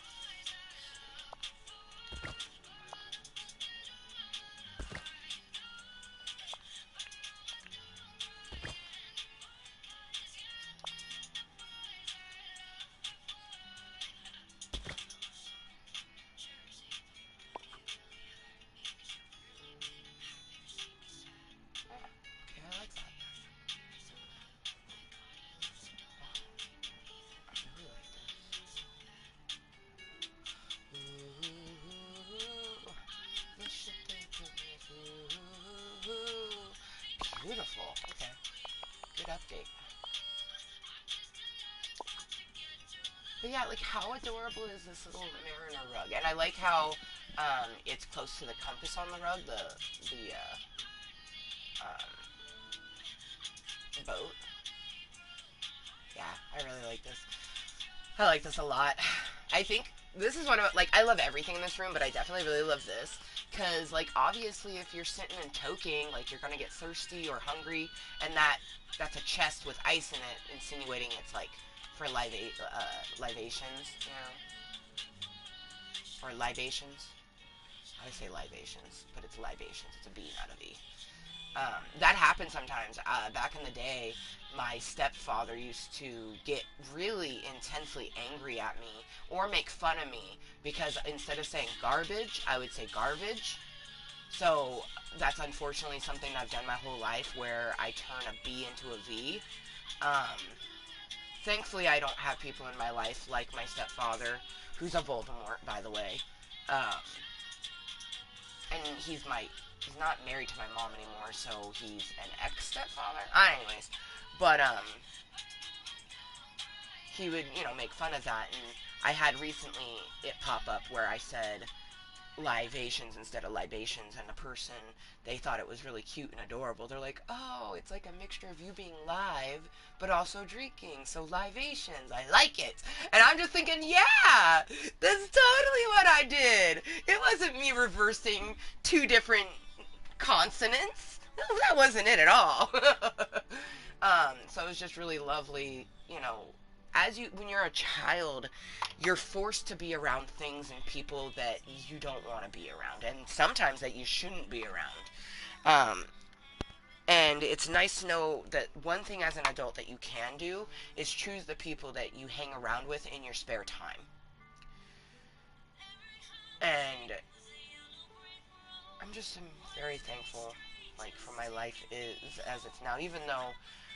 Beautiful. Okay. Good update. But yeah, like, how adorable is this little mariner rug? And I like how it's close to the compass on the rug, the boat. Yeah, I really like this. I like this a lot. I think this is one of, like, I love everything in this room, but I definitely really love this. Because, like, obviously if you're sitting and toking, like, you're going to get thirsty or hungry, and that's a chest with ice in it, insinuating it's, like, for libations, or libations. I would say libations, but it's libations. It's a B, not a V. That happened sometimes. Back in the day, my stepfather used to get really intensely angry at me or make fun of me because instead of saying garbage, I would say garbage. So that's unfortunately something I've done my whole life, where I turn a B into a V. thankfully I don't have people in my life like my stepfather, who's a Voldemort, by the way. Um, and he's not married to my mom anymore, so he's an ex-stepfather. Anyways, but, he would, make fun of that, and I had recently it pop up where I said libations instead of libations, and the person, they thought it was really cute and adorable. They're like, oh, it's like a mixture of you being live but also drinking, so libations, I like it. And I'm just thinking, yeah, that's totally what I did. It wasn't me reversing two different consonants. That wasn't it at all. So it was just really lovely, when you're a child, you're forced to be around things and people that you don't want to be around, and sometimes that you shouldn't be around. And it's nice to know that one thing as an adult that you can do is choose the people that you hang around with in your spare time. And I'm very thankful, for my life is as it's now, even though,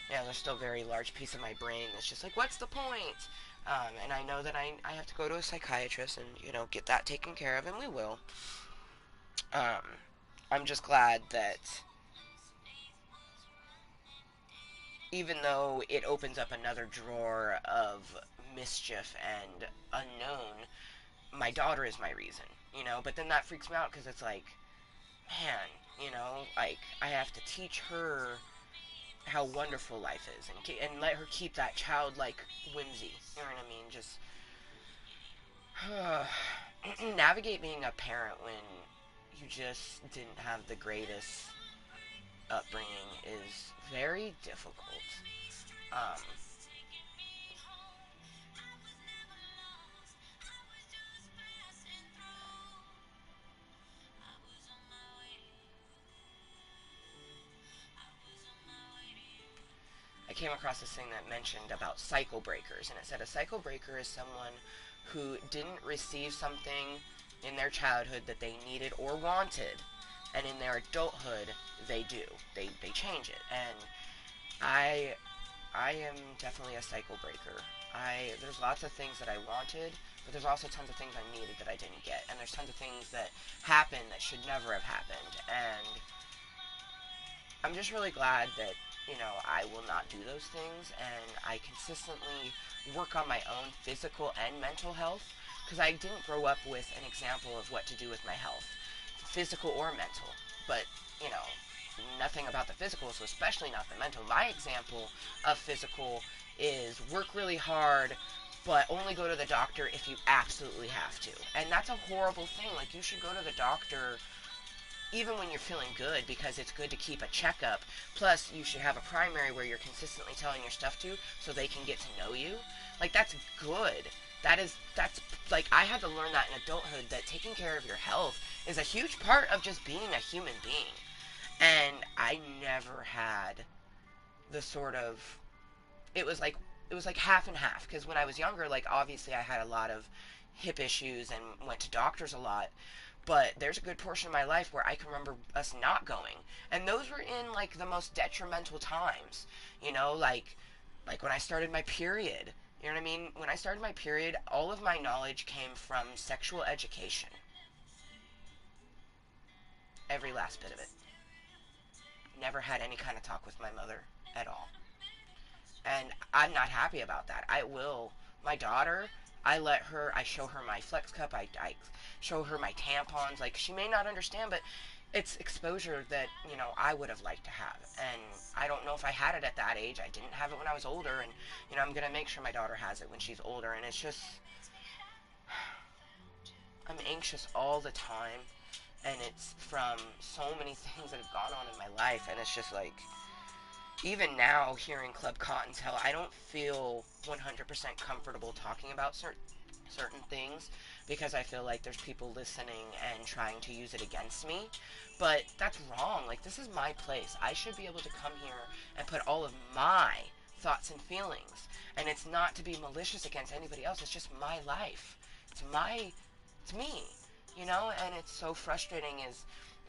there's still a very large piece of my brain that's just like, what's the point? And I know that I have to go to a psychiatrist and, get that taken care of, and we will. I'm just glad that even though it opens up another drawer of mischief and unknown, my daughter is my reason, but then that freaks me out because it's like, man, I have to teach her how wonderful life is, and let her keep that childlike whimsy. You know what I mean? Just navigate being a parent when you just didn't have the greatest upbringing is very difficult. Um, I came across this thing that mentioned about cycle breakers, and it said a cycle breaker is someone who didn't receive something in their childhood that they needed or wanted, and in their adulthood they do. They change it, and I am definitely a cycle breaker. There's lots of things that I wanted, but there's also tons of things I needed that I didn't get, and there's tons of things that happened that should never have happened, and I'm just really glad that, I will not do those things, and I consistently work on my own physical and mental health, because I didn't grow up with an example of what to do with my health, physical or mental, but, nothing about the physical, so especially not the mental. My example of physical is work really hard, but only go to the doctor if you absolutely have to, and that's a horrible thing. You should go to the doctor even when you're feeling good, because it's good to keep a checkup. Plus, you should have a primary where you're consistently telling your stuff to, so they can get to know you. That's good. That's, I had to learn that in adulthood, that taking care of your health is a huge part of just being a human being. And I never had the sort of, it was like half and half, because when I was younger, obviously I had a lot of hip issues and went to doctors a lot. But there's a good portion of my life where I can remember us not going. And those were in, the most detrimental times. When I started my period. You know what I mean? When I started my period, all of my knowledge came from sexual education. Every last bit of it. Never had any kind of talk with my mother at all. And I'm not happy about that. My daughter, I show her my Flex Cup, I show her my tampons. She may not understand, but it's exposure that, I would have liked to have. And I don't know if I had it at that age. I didn't have it when I was older, and, I'm going to make sure my daughter has it when she's older. And it's just, I'm anxious all the time, and it's from so many things that have gone on in my life, and it's just even now, here in Club Kottontale, I don't feel 100% comfortable talking about certain things, because I feel like there's people listening and trying to use it against me. But that's wrong. This is my place. I should be able to come here and put all of my thoughts and feelings. And it's not to be malicious against anybody else. It's just my life. It's me. And it's so frustrating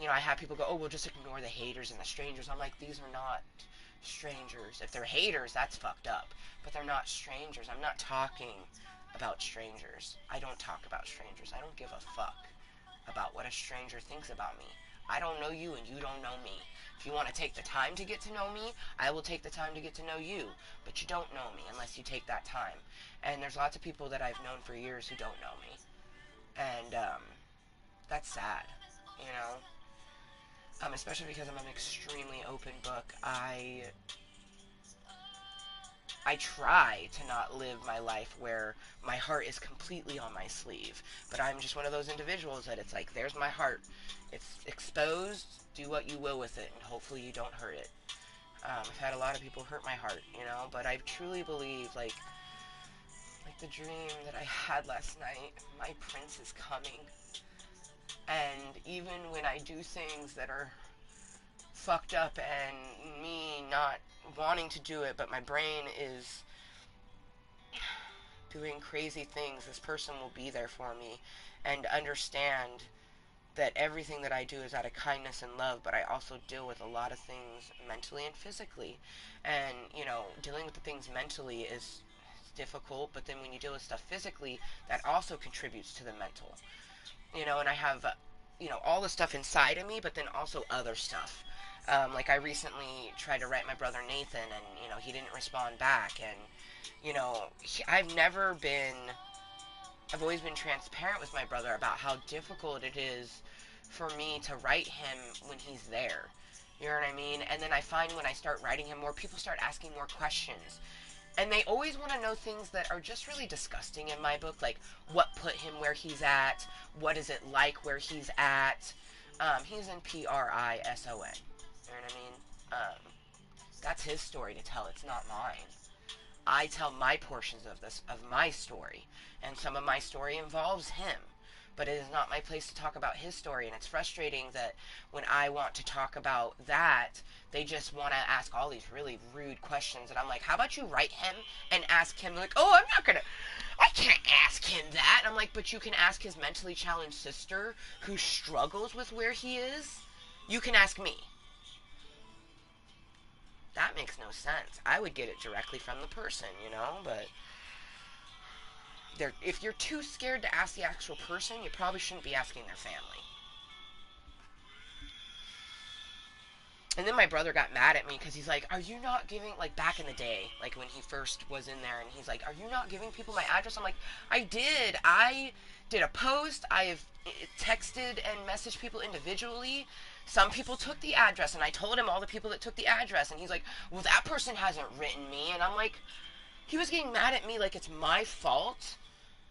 I have people go, oh, well, just ignore the haters and the strangers. I'm like, these are not strangers. If they're haters, that's fucked up. But they're not strangers. I'm not talking about strangers. I don't talk about strangers. I don't give a fuck about what a stranger thinks about me. I don't know you and you don't know me. If you want to take the time to get to know me, I will take the time to get to know you. But you don't know me unless you take that time. And there's lots of people that I've known for years who don't know me. And that's sad, you know? Especially because I'm an extremely open book. I try to not live my life where my heart is completely on my sleeve. But I'm just one of those individuals that it's like, there's my heart. It's exposed. Do what you will with it, and hopefully you don't hurt it. I've had a lot of people hurt my heart, you know, but I truly believe, like the dream that I had last night, my prince is coming. And even when I do things that are fucked up and me not wanting to do it, but my brain is doing crazy things, this person will be there for me and understand that everything that I do is out of kindness and love, but I also deal with a lot of things mentally and physically. And, you know, dealing with the things mentally is difficult, but then when you deal with stuff physically, that also contributes to the mental. You know, and I have, you know, all the stuff inside of me, but then also other stuff. Like I recently tried to write my brother Nathan, and, you know, he didn't respond back. And, you know, I've always been transparent with my brother about how difficult it is for me to write him when he's there. You know what I mean? And then I find when I start writing him more, people start asking more questions. And they always want to know things that are just really disgusting in my book, like what put him where he's at, what is it like where he's at. He's in Prison. You know what I mean? That's his story to tell. It's not mine. I tell my portions of my story, and some of my story involves him. But it is not my place to talk about his story, and it's frustrating that when I want to talk about that, they just want to ask all these really rude questions, and I'm like, how about you write him and ask him, like, oh, I can't ask him that. And I'm like, but you can ask his mentally challenged sister who struggles with where he is. You can ask me. That makes no sense. I would get it directly from the person, you know, but if you're too scared to ask the actual person, you probably shouldn't be asking their family. And then my brother got mad at me because he's like, are you not giving, like back in the day, like when he first was in there, and he's like, are you not giving people my address? I'm like, I did a post, I've texted and messaged people individually. Some people took the address, and I told him all the people that took the address, and he's like, well, that person hasn't written me. And I'm like, he was getting mad at me like it's my fault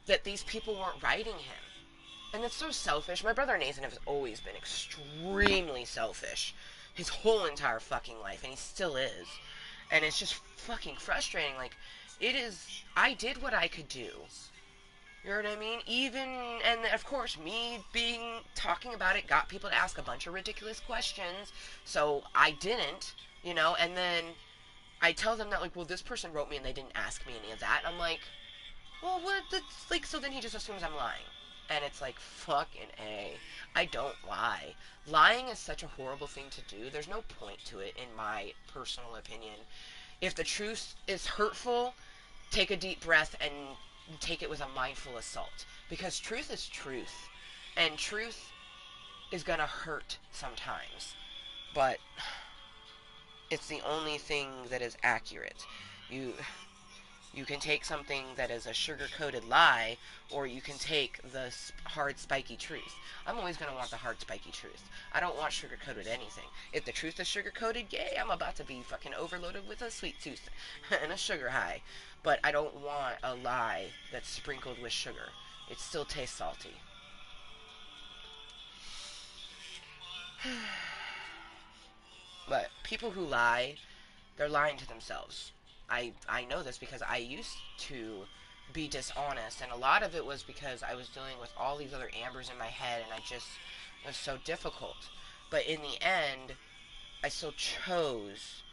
that these people weren't writing him. And it's so selfish. My brother Nathan has always been extremely selfish his whole entire fucking life, and he still is. And it's just fucking frustrating. Like, I did what I could do. You know what I mean? And of course, me talking about it got people to ask a bunch of ridiculous questions, so I didn't, you know, and then I tell them that, like, well, this person wrote me and they didn't ask me any of that. And I'm like, well, what, that's, like, so then he just assumes I'm lying. And it's like, fucking A. I don't lie. Lying is such a horrible thing to do. There's no point to it, in my personal opinion. If the truth is hurtful, take a deep breath and take it with a mindful assault. Because truth is truth. And truth is gonna hurt sometimes. But it's the only thing that is accurate. You can take something that is a sugar-coated lie, or you can take the hard, spiky truth. I'm always going to want the hard, spiky truth. I don't want sugar-coated anything. If the truth is sugar-coated, yay, I'm about to be fucking overloaded with a sweet tooth and a sugar high. But I don't want a lie that's sprinkled with sugar. It still tastes salty. But people who lie, they're lying to themselves. I know this because I used to be dishonest, and a lot of it was because I was dealing with all these other ambers in my head, and it was so difficult. But in the end, I still chose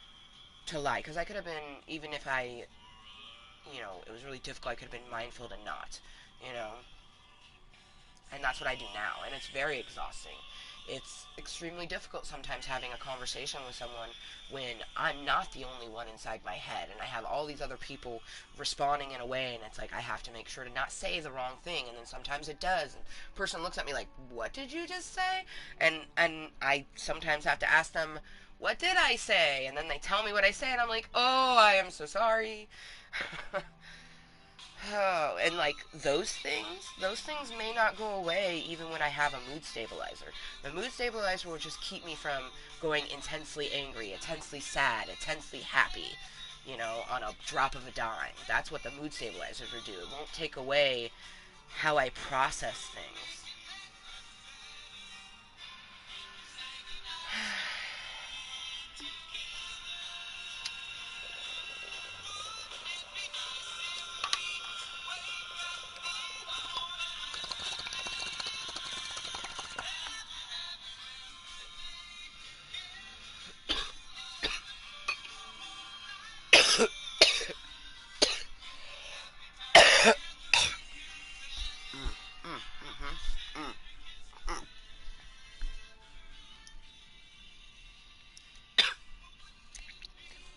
to lie, because I could have been, even if I, you know, it was really difficult, I could have been mindful to not, you know. And that's what I do now, and it's very exhausting. it's extremely difficult sometimes having a conversation with someone when I'm not the only one inside my head, and I have all these other people responding in a way, and it's like I have to make sure to not say the wrong thing, and then sometimes it does, and the person looks at me like, what did you just say? And I sometimes have to ask them, what did I say? And then they tell me what I say, and I'm like, oh, I am so sorry. Oh, and like those things may not go away even when I have a mood stabilizer. The mood stabilizer will just keep me from going intensely angry, intensely sad, intensely happy, you know, on a drop of a dime. That's what the mood stabilizers will do. It won't take away how I process things.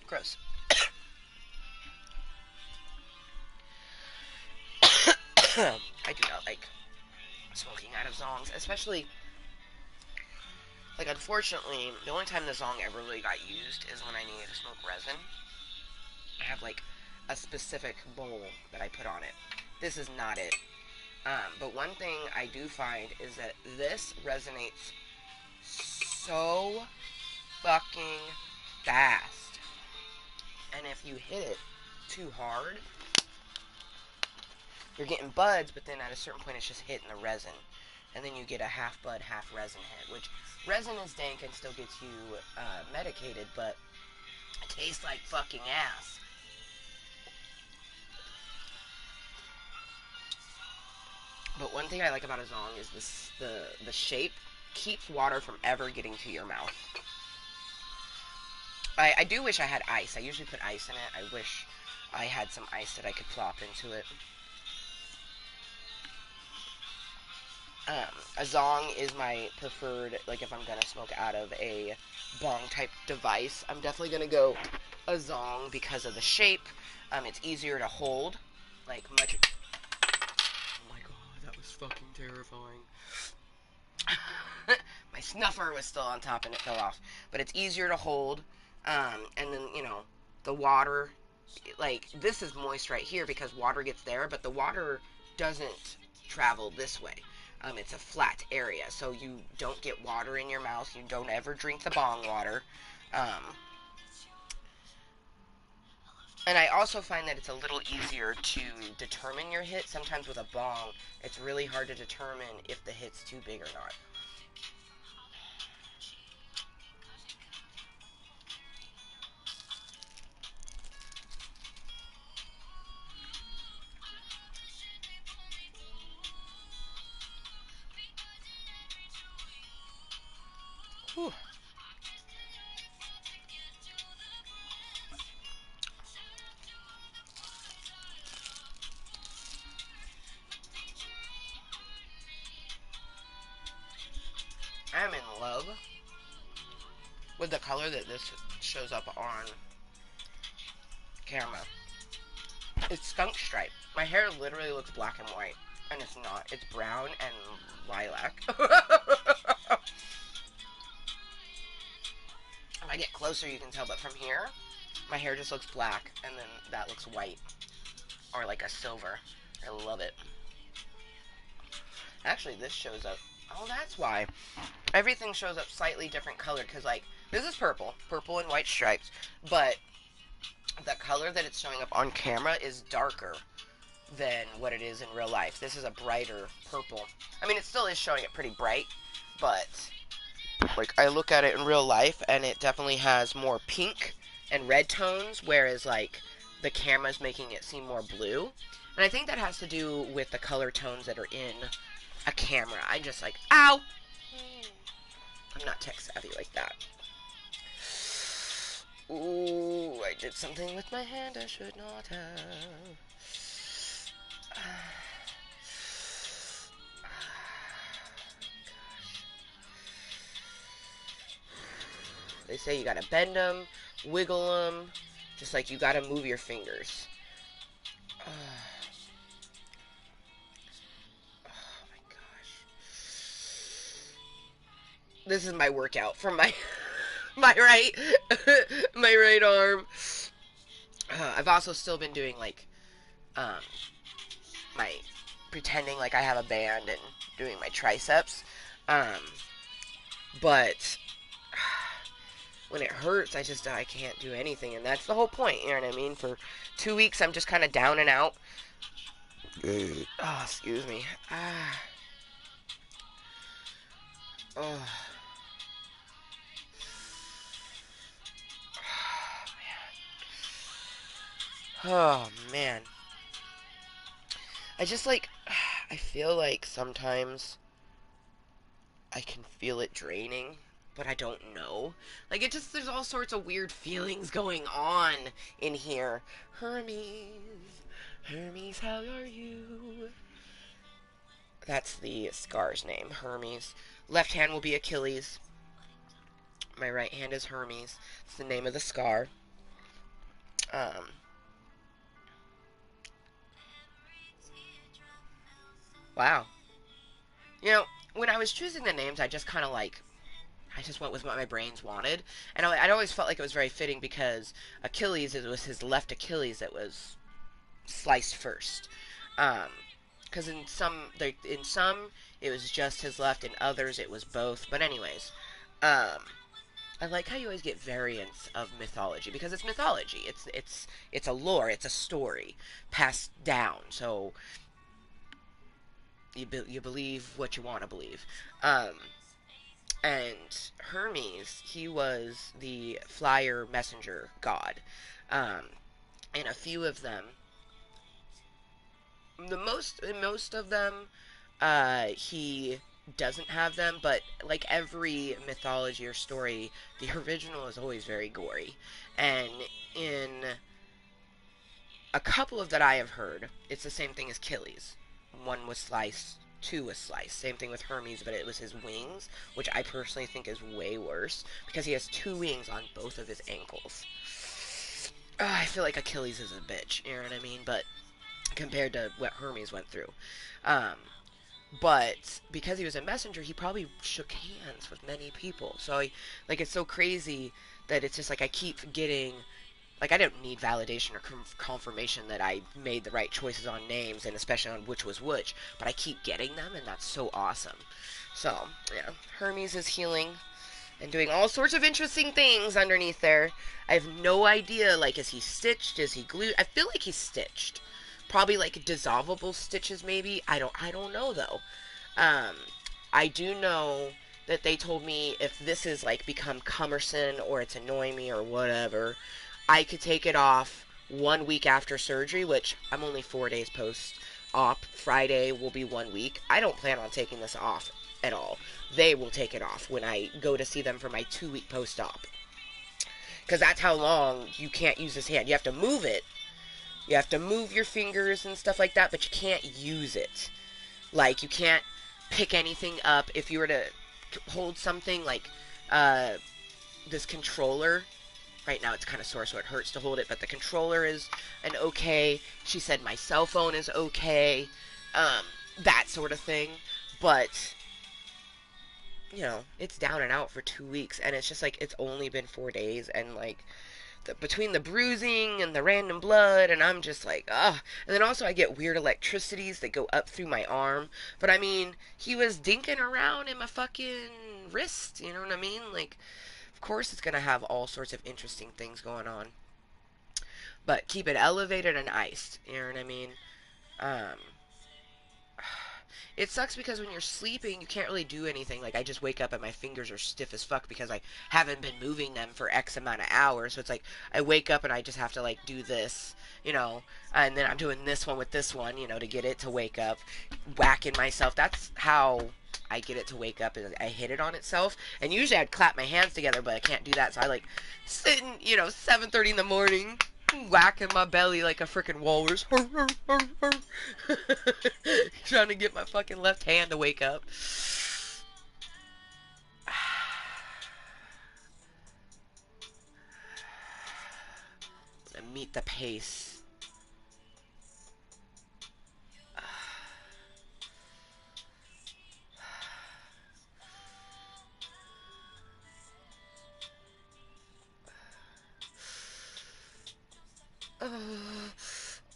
Gross. I do not like smoking out of zongs, especially, like, unfortunately, the only time the zong ever really got used is when I needed to smoke resin. I have, like, a specific bowl that I put on it. This is not it. But one thing I do find is that this resonates so fucking fast. And if you hit it too hard, you're getting buds, but then at a certain point it's just hitting the resin. And then you get a half bud, half resin hit, which resin is dank and still gets you medicated, but it tastes like fucking ass. But one thing I like about a zong is this, the shape keeps water from ever getting to your mouth. I do wish I had ice. I usually put ice in it. I wish I had some ice that I could plop into it. A zong is my preferred, like, if I'm gonna smoke out of a bong type device, I'm definitely gonna go a zong because of the shape. It's easier to hold, like, much. Oh my god, that was fucking terrifying. My snuffer was still on top and it fell off, but it's easier to hold. And then, you know, the water, like, this is moist right here because water gets there, but the water doesn't travel this way. It's a flat area, so you don't get water in your mouth. You don't ever drink the bong water. And I also find that it's a little easier to determine your hit. Sometimes with a bong, it's really hard to determine if the hit's too big or not. Whew. I'm in love with the color that this shows up on camera. It's skunk stripe. My hair literally looks black and white, and it's not. It's brown and lilac. If I get closer, you can tell, but from here, my hair just looks black, and then that looks white, or like a silver. I love it. Actually, this shows up. Oh, that's why. Everything shows up slightly different colored, because, like, this is purple and white stripes, but the color that it's showing up on camera is darker than what it is in real life. This is a brighter purple. I mean, it still is showing it pretty bright, but, like, I look at it in real life, and it definitely has more pink and red tones, whereas, like, the camera's making it seem more blue. And I think that has to do with the color tones that are in a camera. I just, like, ow! I'm not tech savvy like that. Ooh, I did something with my hand I should not have. They say you gotta bend them, wiggle them, just like you gotta move your fingers. Oh my gosh. This is my workout for my my right my right arm. I've also still been doing like um my pretending like I have a band and doing my triceps. Um but when it hurts, I can't do anything, and that's the whole point, you know what I mean? For 2 weeks I'm just kind of down and out. Oh, excuse me. Oh. Oh man. I just like I feel like sometimes I can feel it draining, but I don't know. Like it just there's all sorts of weird feelings going on in here. Hermes, Hermes, how are you? That's the scar's name, Hermes. Left hand will be Achilles. My right hand is Hermes. It's the name of the scar. Um, wow. You know, when I was choosing the names, I just kind of like, I just went with what my brains wanted. And I'd always felt like it was very fitting because Achilles, it was his left Achilles that was sliced first. Because in some, it was just his left, in others, it was both. But anyways, um, I like how you always get variants of mythology because it's mythology. It's a lore. It's a story passed down. So you believe what you want to believe. And Hermes, he was the flyer messenger god. Um, and a few of them, most of them, he doesn't have them, but like every mythology or story, the original is always very gory. And in a couple of that I have heard, it's the same thing as Achilles. One was sliced, two was sliced. Same thing with Hermes, but it was his wings, which I personally think is way worse because he has two wings on both of his ankles. I feel like Achilles is a bitch, you know what I mean? But compared to what Hermes went through. Um, but because he was a messenger, he probably shook hands with many people. So, like, it's so crazy that it's just like I keep getting. Like, I don't need validation or confirmation that I made the right choices on names, and especially on which was which, but I keep getting them, and that's so awesome. So, yeah, Hermes is healing and doing all sorts of interesting things underneath there. I have no idea, like, is he stitched? Is he glued? I feel like he's stitched. Probably, like, dissolvable stitches, maybe. I don't know, though. Um, I do know that they told me if this is, like, become cumbersome or it's annoying me or whatever, I could take it off 1 week after surgery, which I'm only 4 days post-op. Friday will be 1 week. I don't plan on taking this off at all. They will take it off when I go to see them for my 2 week post-op. Because that's how long you can't use this hand. You have to move it. You have to move your fingers and stuff like that, but you can't use it. Like, you can't pick anything up. If you were to hold something like this controller, right now it's kind of sore, so it hurts to hold it, but the controller is an okay. She said my cell phone is okay. That sort of thing. But, you know, it's down and out for 2 weeks, and it's just like, it's only been 4 days, and like, between the bruising and the random blood, and I'm just like, ugh. And then also I get weird electricities that go up through my arm. But I mean, he was dinking around in my fucking wrist, you know what I mean? Like, of course it's gonna have all sorts of interesting things going on. But keep it elevated and iced, you know what I mean? Um, It sucks because when you're sleeping, you can't really do anything. Like, I just wake up and my fingers are stiff as fuck because I haven't been moving them for X amount of hours. So it's like, I wake up and I just have to, like, do this, you know, and then I'm doing this one with this one, you know, to get it to wake up, whacking myself. That's how I get it to wake up, is I hit it on itself. And usually I'd clap my hands together, but I can't do that. So I, like, sitting, you know, 7:30 in the morning, whacking my belly like a freaking walrus. Trying to get my fucking left hand to wake up. meet the pace.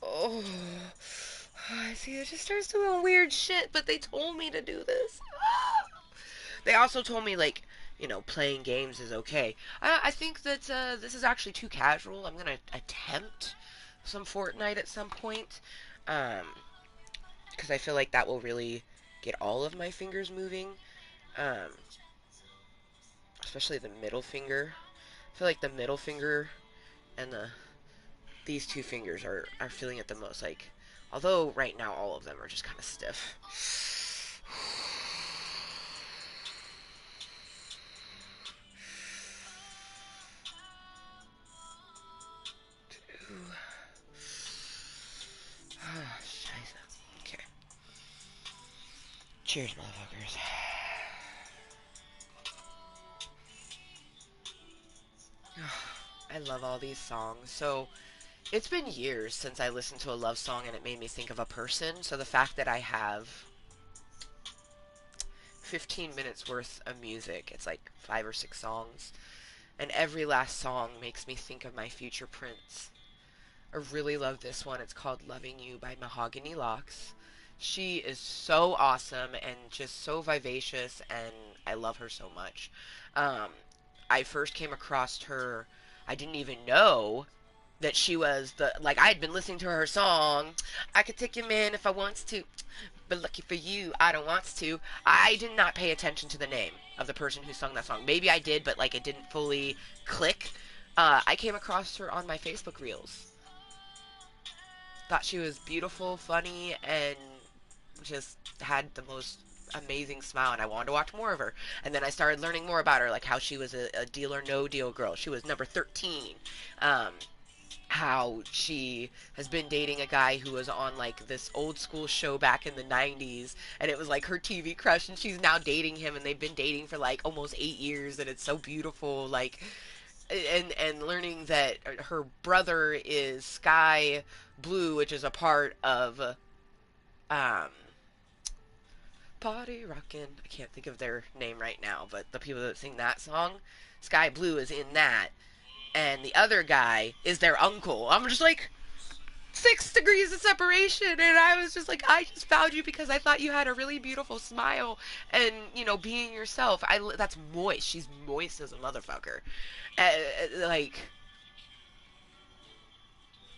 Oh, see, it just starts doing weird shit, but they told me to do this. They also told me, like, you know, playing games is okay. I think that this is actually too casual. I'm gonna attempt some Fortnite at some point, because I feel like that will really get all of my fingers moving, um, especially the middle finger. I feel like the middle finger and these two fingers are feeling it the most. Like, although right now all of them are just kind of stiff. Scheiße. Okay. Cheers, motherfuckers. I love all these songs. So, it's been years since I listened to a love song and it made me think of a person. So the fact that I have 15 minutes worth of music, it's like 5 or 6 songs, and every last song makes me think of my future prince. I really love this one. It's called Loving You by Mahogany Locks. She is so awesome and just so vivacious, and I love her so much. Um, I first came across her, I didn't even know that she was like, I had been listening to her song, I could take your man if I wants to, but lucky for you, I don't wants to. I did not pay attention to the name of the person who sung that song. Maybe I did, but like it didn't fully click. I came across her on my Facebook Reels. Thought she was beautiful, funny, and just had the most amazing smile, and I wanted to watch more of her. And then I started learning more about her, like how she was a Deal or No Deal girl. She was number 13. How she has been dating a guy who was on like this old school show back in the 90s, and it was like her TV crush, and she's now dating him, and they've been dating for like almost 8 years, and it's so beautiful. Like, and learning that her brother is Sky Blue, which is a part of um Party Rockin'. I can't think of their name right now, but the people that sing that song, Sky Blue is in that, and the other guy is their uncle. I'm just like, 6 degrees of separation, and I was just like, I just found you because I thought you had a really beautiful smile, and you know, being yourself. That's Mooiisstt. She's moist as a motherfucker. Like,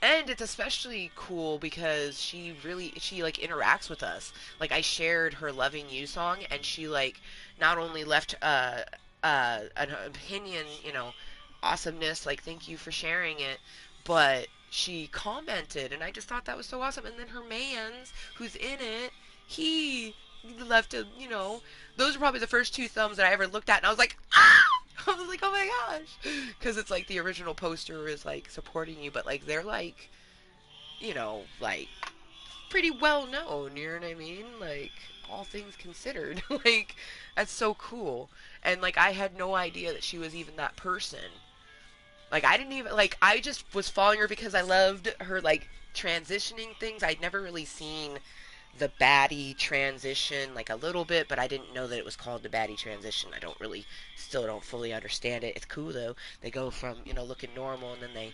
and it's especially cool because she like interacts with us. Like, I shared her Loving You song, and she like not only left an opinion, you know, awesomeness, like thank you for sharing it, but she commented, and I just thought that was so awesome. And then her man's who's in it, he left a, you know, those are probably the first 2 thumbs that I ever looked at, and I was like, ah! I was like, oh my gosh, because it's like the original poster is like supporting you, but like they're like, you know, like pretty well known, you know what I mean? Like, all things considered. Like, that's so cool. And like, I had no idea that she was even that person. Like, I didn't even, like, I just was following her because I loved her, like, transitioning things. I'd never really seen the baddie transition, like, a little bit, but I didn't know that it was called the baddie transition. I don't really, still don't fully understand it. It's cool, though. They go from, you know, looking normal, and then they,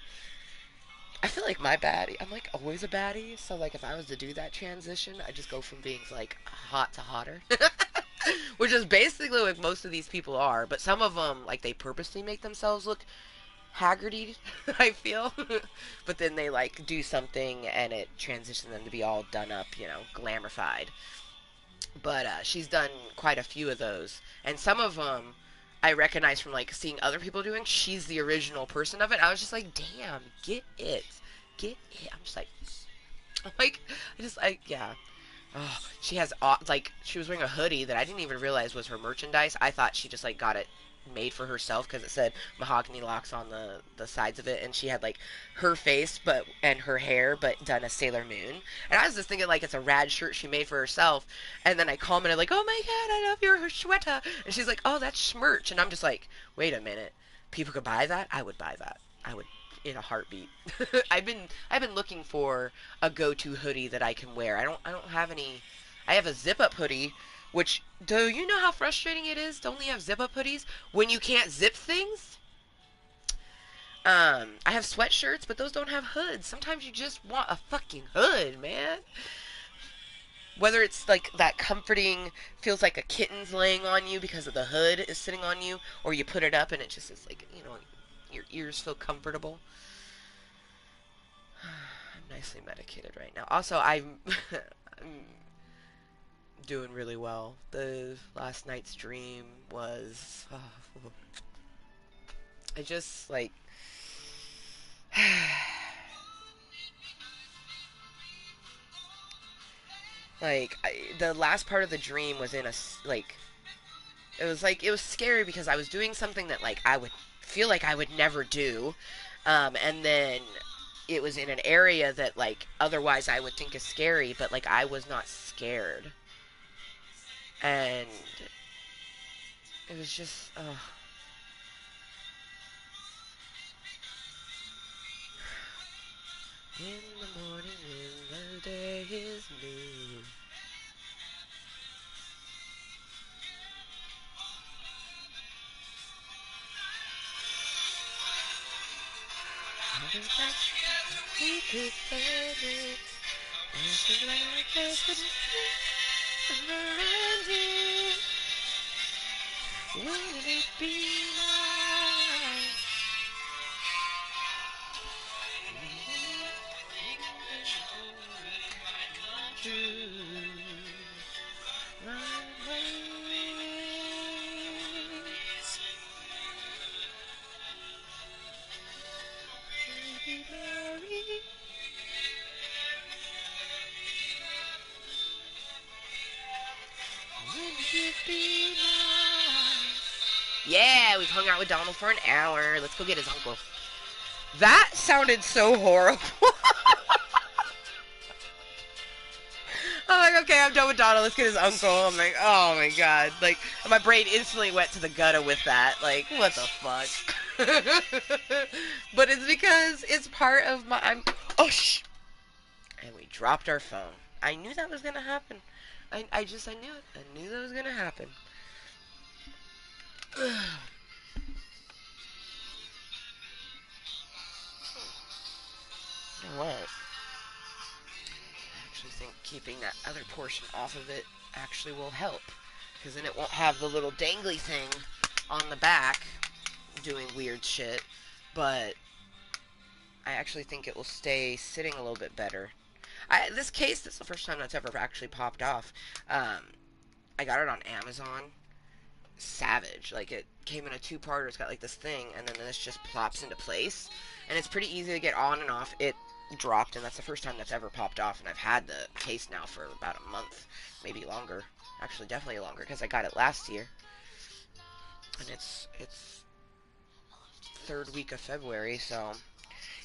I feel like my baddie, I'm, like, always a baddie, so, like, if I was to do that transition, I'd just go from being, like, hot to hotter. Which is basically what most of these people are, but some of them, like, they purposely make themselves look Haggerty, I feel. But then they like do something and it transitions them to be all done up, you know, glamorified. But she's done quite a few of those, and some of them I recognize from like seeing other people doing. She's the original person of it. I was just like, damn, get it. I'm like, I just like, yeah. Oh, she has like she was wearing a hoodie that I didn't even realize was her merchandise. I thought she just like got it made for herself because it said Mahogany Locks on the sides of it, and she had like her face but and her hair but done as Sailor Moon. And I was just thinking like it's a rad shirt she made for herself, and then I commented like, oh my god, I love your sweater, and she's like, oh, that's schmerch, and I'm just like, wait a minute, people could buy that? I would buy that. I would in a heartbeat. I've been looking for a go-to hoodie that I can wear. I don't have any. I have a zip-up hoodie, which do you know how frustrating it is to only have zip-up hoodies when you can't zip things? I have sweatshirts, but those don't have hoods. Sometimes you just want a fucking hood, man. Whether it's like that comforting, feels like a kitten's laying on you because of the hood is sitting on you, or you put it up and it just is like, your ears feel comfortable. I'm nicely medicated right now. Also, I'm doing really well. The last night's dream was, I just like, the last part of the dream was in like, it was scary because I was doing something that like I would feel like I would never do, and then it was in an area that like otherwise I would think is scary, but like I was not scared, and it was just, in the morning when the day is new. We could save it. Like this never ending. Wouldn't it be nice? Yeah, we've hung out with Donald for an hour. Let's go get his uncle. That sounded so horrible. I'm like, okay, I'm done with Donald. Let's get his uncle. I'm like, oh my god. Like, my brain instantly went to the gutter with that. Like, what the fuck? But it's because it's part of oh, shh. And we dropped our phone. I knew that was gonna happen. I knew it. I knew that was gonna happen. You know what? I actually think keeping that other portion off of it actually will help. Because then it won't have the little dangly thing on the back doing weird shit. But I actually think it will stay sitting a little bit better. This case, this is the first time that's ever actually popped off. I got it on Amazon. Savage. Like, it came in a two-parter. It's got like this thing, and then this just plops into place. And it's pretty easy to get on and off. It dropped, and that's the first time that's ever popped off. And I've had the case now for about a month, maybe longer. Actually, definitely longer, because I got it last year. And it's third week of February, so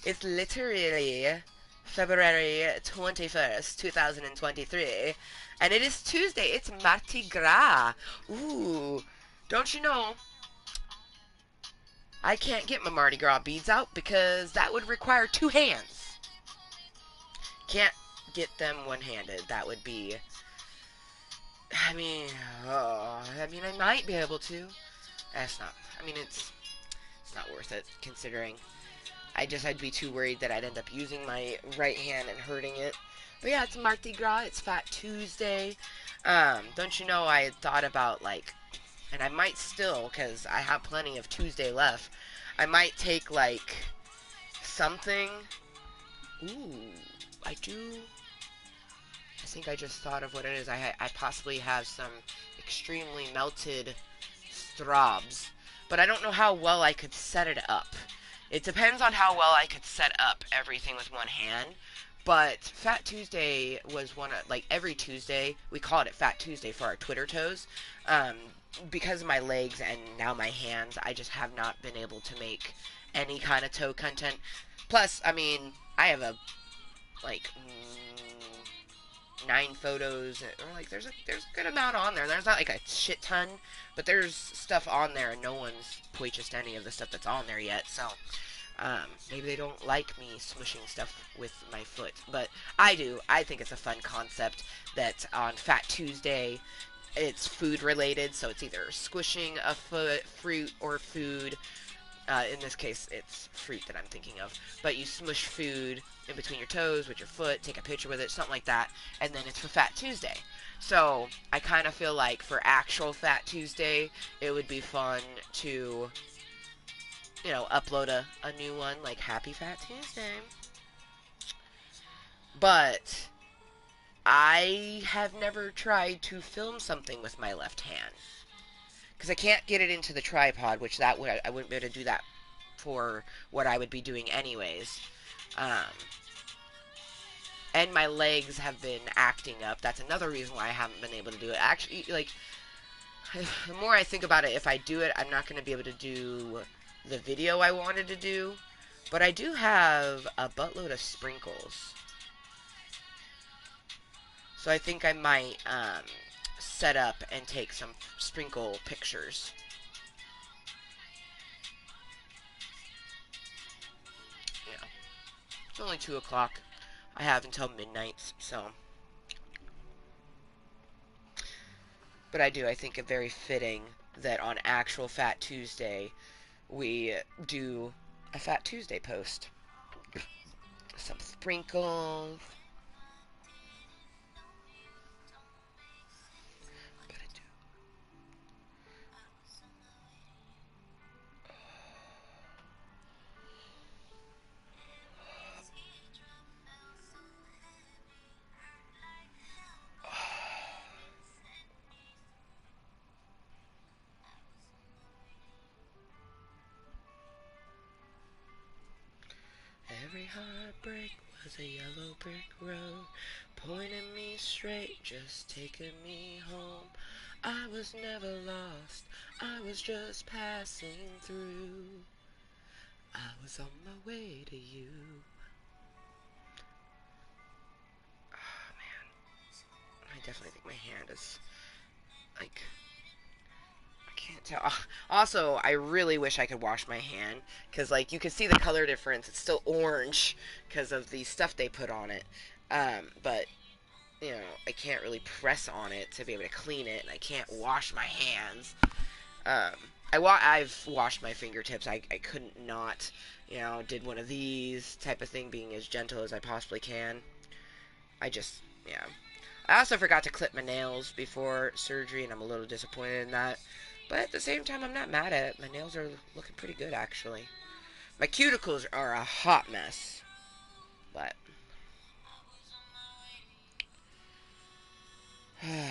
it's literally February 21st, 2023, and it is Tuesday. It's Mardi Gras. Ooh, don't you know, I can't get my Mardi Gras beads out because that would require two hands. Can't get them one-handed. That would be, I mean, I might be able to. That's not, it's not worth it, considering I'd be too worried that I'd end up using my right hand and hurting it. But yeah, it's Mardi Gras, it's Fat Tuesday. Don't you know, I had thought about, like, and I might still, because I have plenty of Tuesday left, I might take, like, something. Ooh, I think I just thought of what it is. I possibly have some extremely melted straws, but I don't know how well I could set it up. It depends on how well I could set up everything with one hand. But Fat Tuesday was like every Tuesday, we called it Fat Tuesday for our Twitter toes. Because of my legs and now my hands, I just have not been able to make any kind of toe content. Plus, I have like 9 photos, or like there's a good amount on there. There's not like a shit ton, but there's stuff on there and no one's purchased any of the stuff that's on there yet. So Maybe they don't like me smushing stuff with my foot, but I do. I think it's a fun concept that on Fat Tuesday, it's food related, so it's either squishing a fruit or food. In this case, it's fruit that I'm thinking of. But you smush food in between your toes with your foot, take a picture with it, something like that, and then it's for Fat Tuesday. So I kind of feel like for actual Fat Tuesday, it would be fun to, upload a new one like Happy Fat Tuesday. But I have never tried to film something with my left hand. Because I can't get it into the tripod, which I wouldn't be able to do that for what I would be doing anyways. Um, and my legs have been acting up. That's another reason why I haven't been able to do it. Actually, like, the more I think about it, if I do it, I'm not going to be able to do the video I wanted to do. But I do have a buttload of sprinkles. So I think I might set up and take some sprinkle pictures. Yeah. It's only 2 o'clock. I have until midnight, so. But I think it very fitting that on actual Fat Tuesday, we do a Fat Tuesday post. Some sprinkles. But I do. Every heartbreak was a yellow brick road, pointing me straight, just taking me home. I was never lost, I was just passing through. I was on my way to you. Oh man, I definitely think my hand is, like, can't tell. Also, I really wish I could wash my hand, because, like, you can see the color difference. It's still orange because of the stuff they put on it. But, I can't really press on it to be able to clean it, and I can't wash my hands. I've washed my fingertips. I couldn't not, did one of these type of thing, being as gentle as I possibly can. Yeah. I also forgot to clip my nails before surgery, and I'm a little disappointed in that. But at the same time, I'm not mad at it. My nails are looking pretty good, actually. My cuticles are a hot mess. But. Okay.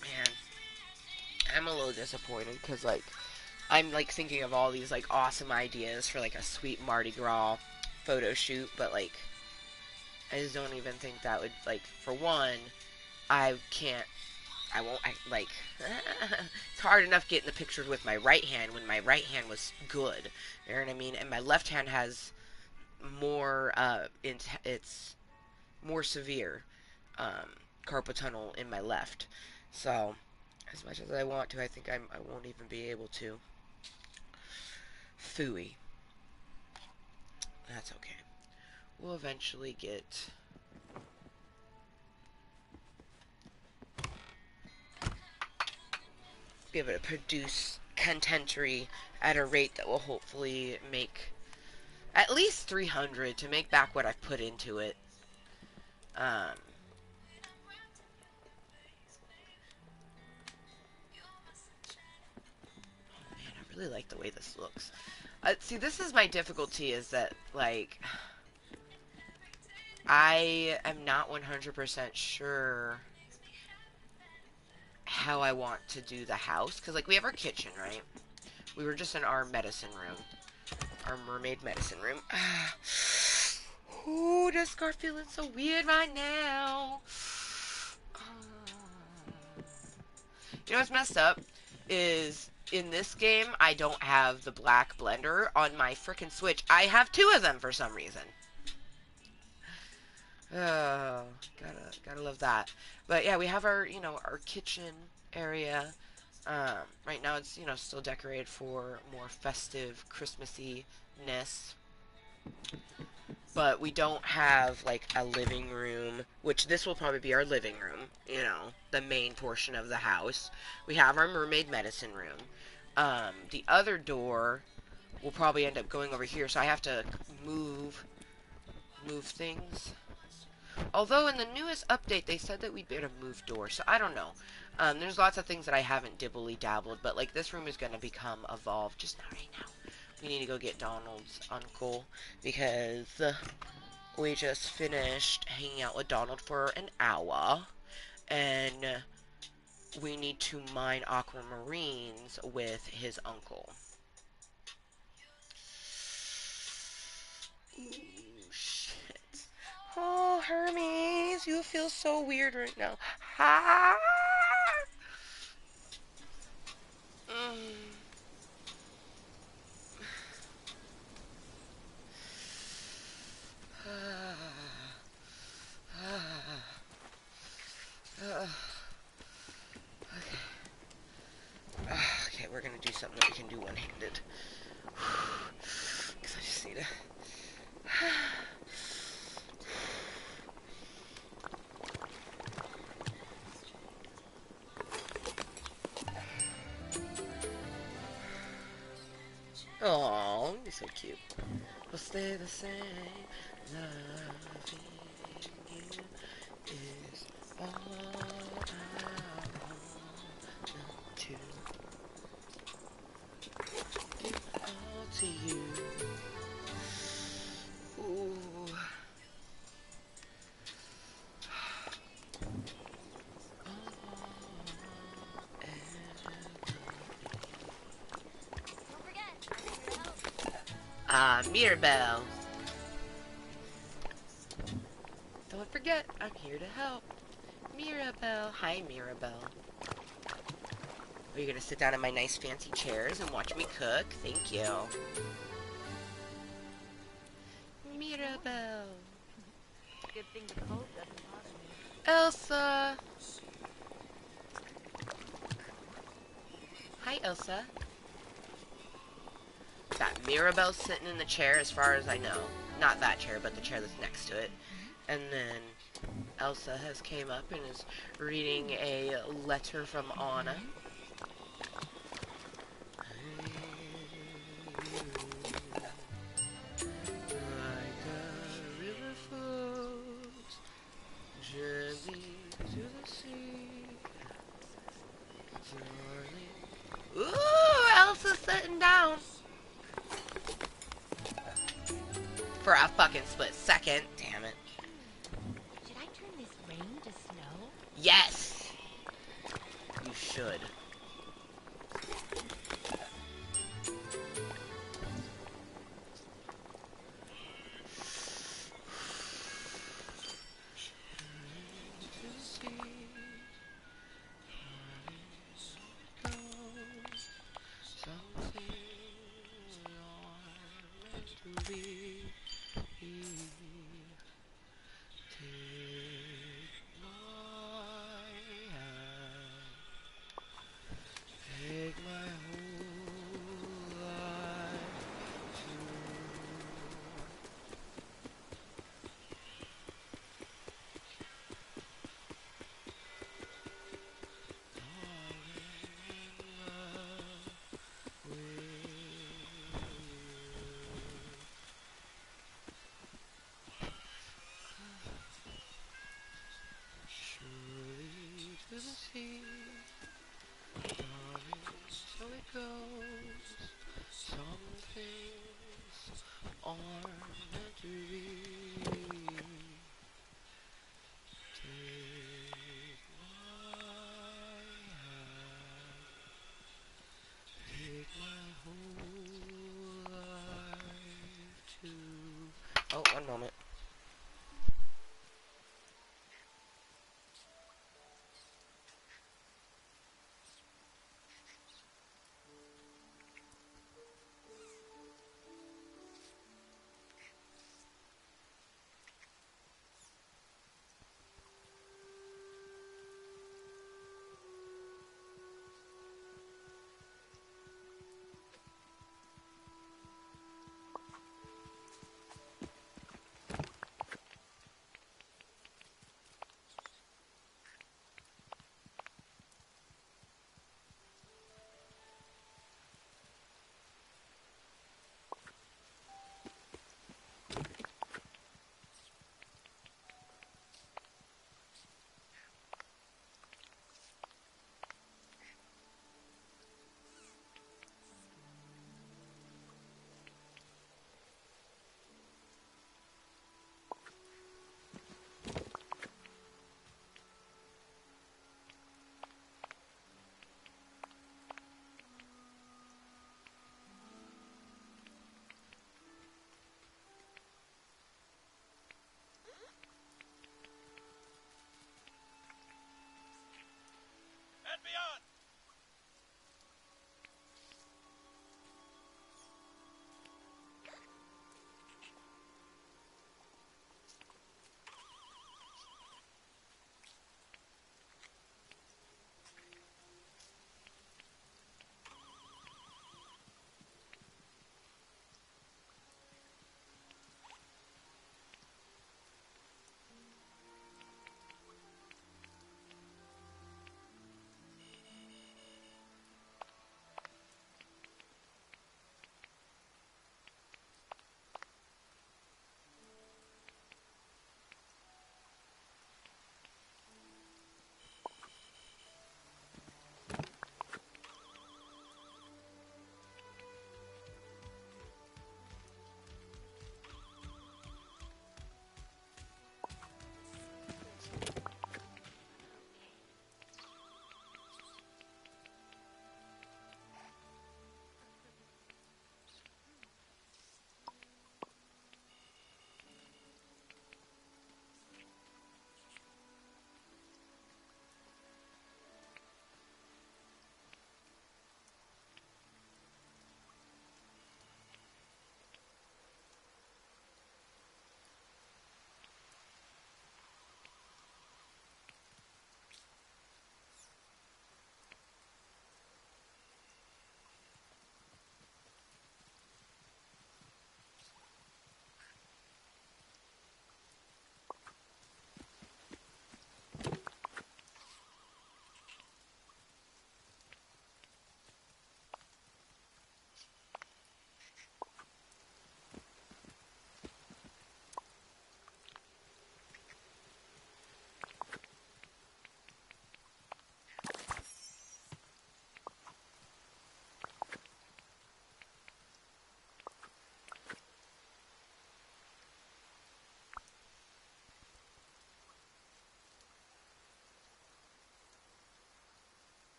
Man, I'm a little disappointed because, like, I'm, like, thinking of all these, like, awesome ideas for, like, a sweet Mardi Gras photo shoot, but, like, I just don't even think that would, like, for one, I won't, like, it's hard enough getting the pictures with my right hand when my right hand was good, you know what I mean, and my left hand has more, it's more severe, carpal tunnel in my left, so, as much as I want to, I think I won't even be able to. Phooey. That's okay. We'll eventually be able to produce contentery at a rate that will hopefully make at least 300 to make back what I've put into it. really like the way this looks. See, this is my difficulty, is that, like, I am not 100% sure how I want to do the house. Because, like, we have our kitchen, right? We were just in our medicine room. Our mermaid medicine room. Ooh, this scarf feeling so weird right now. You know what's messed up? Is in this game, I don't have the black blender on my frickin' Switch. I have two of them for some reason. Oh, gotta love that. But yeah, we have our, our kitchen area. Right now it's, still decorated for more festive Christmassy-ness. But we don't have, like, a living room, which this will probably be our living room, the main portion of the house. We have our mermaid medicine room. The other door will probably end up going over here, so I have to move things. Although in the newest update, they said that we'd be able to move doors, so I don't know. There's lots of things that I haven't dibbly-dabbled, but, like, this room is going to become evolved. Just not right now. We need to go get Donald's uncle, because we just finished hanging out with Donald for an hour, and we need to mine aquamarines with his uncle. Ooh, shit. Oh, Hermes, you feel so weird right now. Ha! Okay, we're gonna do something that we can do one-handed. Because I just need to... Aww, you're so cute. We'll stay the same. Loving you is all I want to give all to you. Ooh. Mirabelle. Don't forget, I'm here to help. Mirabelle. Hi, Mirabelle. Are you gonna sit down in my nice fancy chairs and watch me cook? Thank you. Mirabelle. Good thing the cold doesn't bother me. Elsa. Hi, Elsa. That Mirabelle's sitting in the chair as far as I know. Not that chair, but the chair that's next to it. And then Elsa has came up and is reading a letter from Anna. Like a river flows gently to the sea. Ooh, Elsa's sitting down. For a fucking split second. Damn it. Should I turn this rain to snow? Yes! You should. So it goes. aren't meant to be. Take my whole life too. Oh, one moment. And beyond!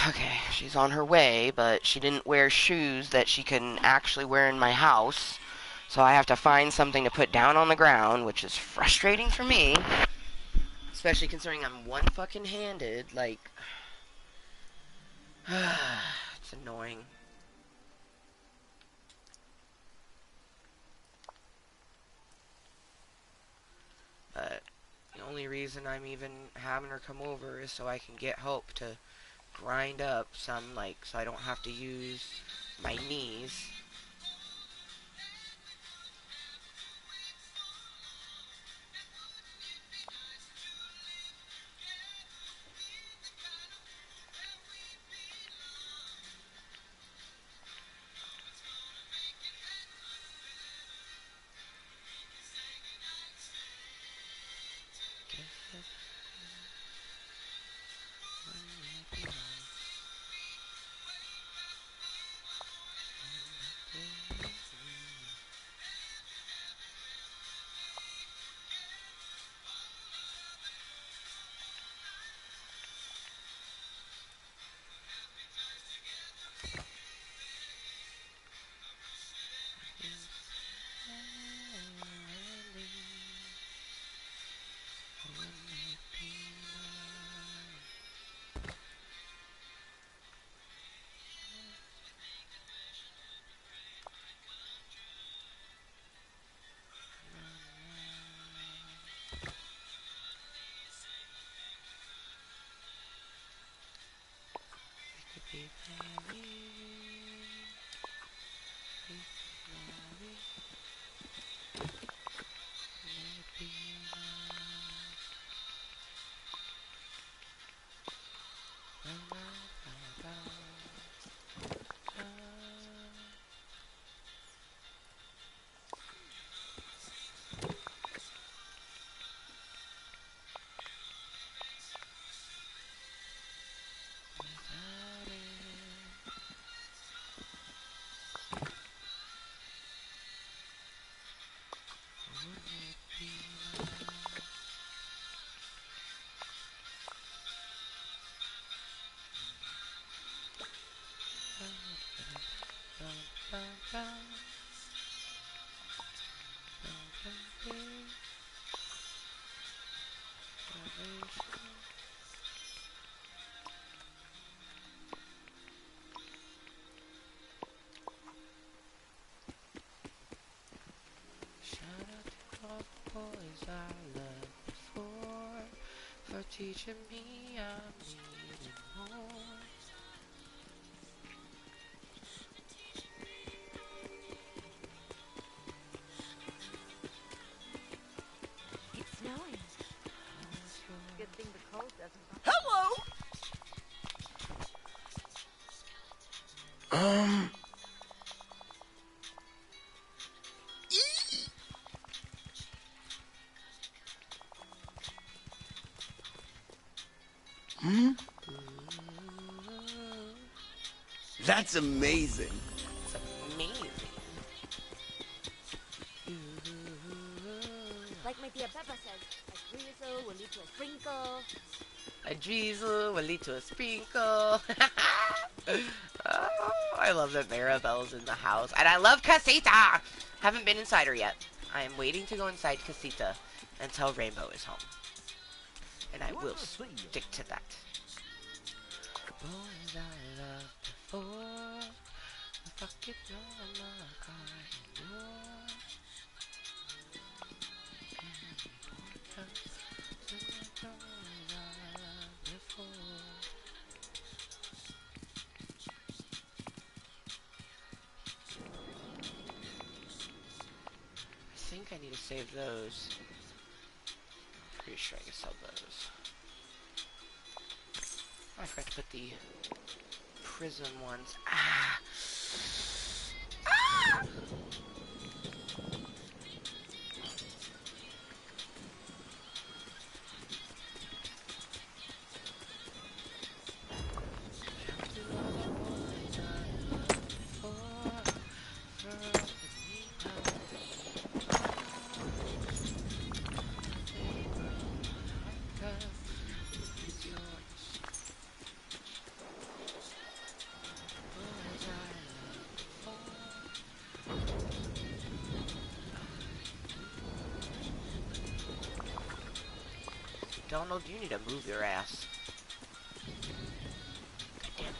Okay, she's on her way, but she didn't wear shoes that she can actually wear in my house. So I have to find something to put down on the ground, which is frustrating for me. Especially considering I'm one fucking handed. Like, it's annoying. But the only reason I'm even having her come over is so I can get help to grind up some, like, so I don't have to use my knees. Shout out to all the boys I loved before for teaching me I'm needing more. It's snowing. Good thing the cold doesn't bother. Hello. That's amazing. It's amazing. Like my dear Peppa says, a drizzle will lead to a sprinkle. A drizzle will lead to a sprinkle. Oh, I love that Maribel's in the house. And I love Casita! Haven't been inside her yet. I am waiting to go inside Casita until Rainbow is home. And I will stick to that. Boys I loved before, fuck it, no, I know. I think I need to save those. I'm pretty sure I can sell those. Oh, I forgot to put the prison ones. Ah! Ah! Donald, you need to move your ass. God damn it.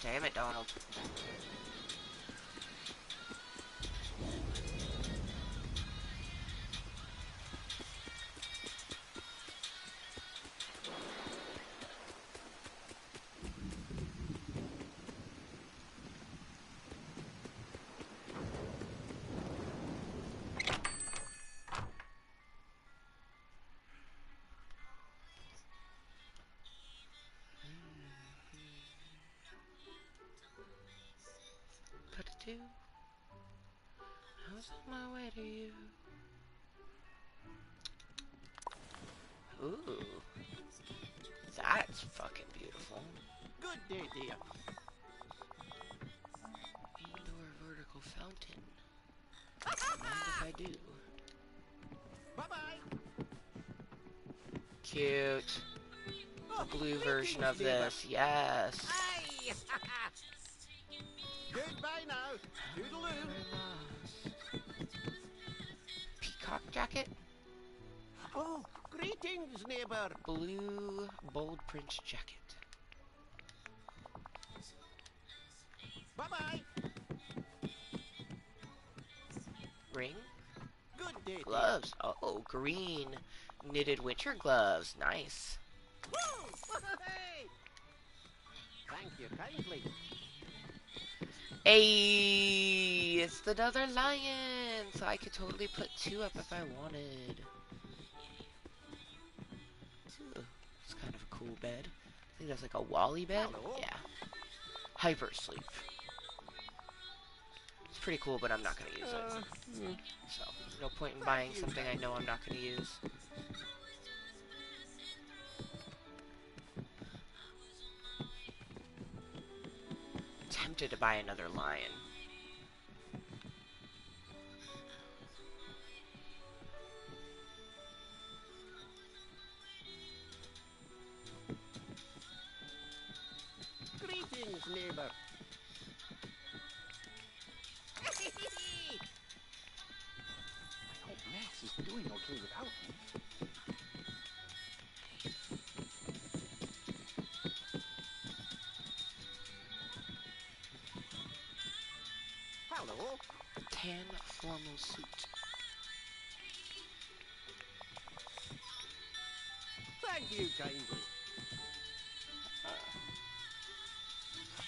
Damn it, Donald. Put a two. I was on my way to you. Ooh. That's fucking beautiful. Good day, dear. Indoor vertical fountain. Mind if I do? Bye-bye. Cute. Oh, The blue greetings, version of neighbor. this. Yes. Aye. Goodbye now. Toodaloo. Peacock jacket. Oh, greetings, neighbor. Blue bold print jacket. Bye-bye. Ring. Good day, dear. Gloves. Oh, green knitted winter gloves. Nice. Woo! Hey! Thank you kindly. Hey, it's another lion. So I could totally put two up if I wanted. Ooh, it's kind of a cool bed. I think that's like a Wally bed. Hello. Yeah. Hyper sleep. It's pretty cool, but I'm not gonna use it. So, no point in buying something I know I'm not gonna use. Tempted to buy another lion. Greetings, neighbor. I hope Max is doing okay without me. Hello. Tan formal suit. Thank you kindly.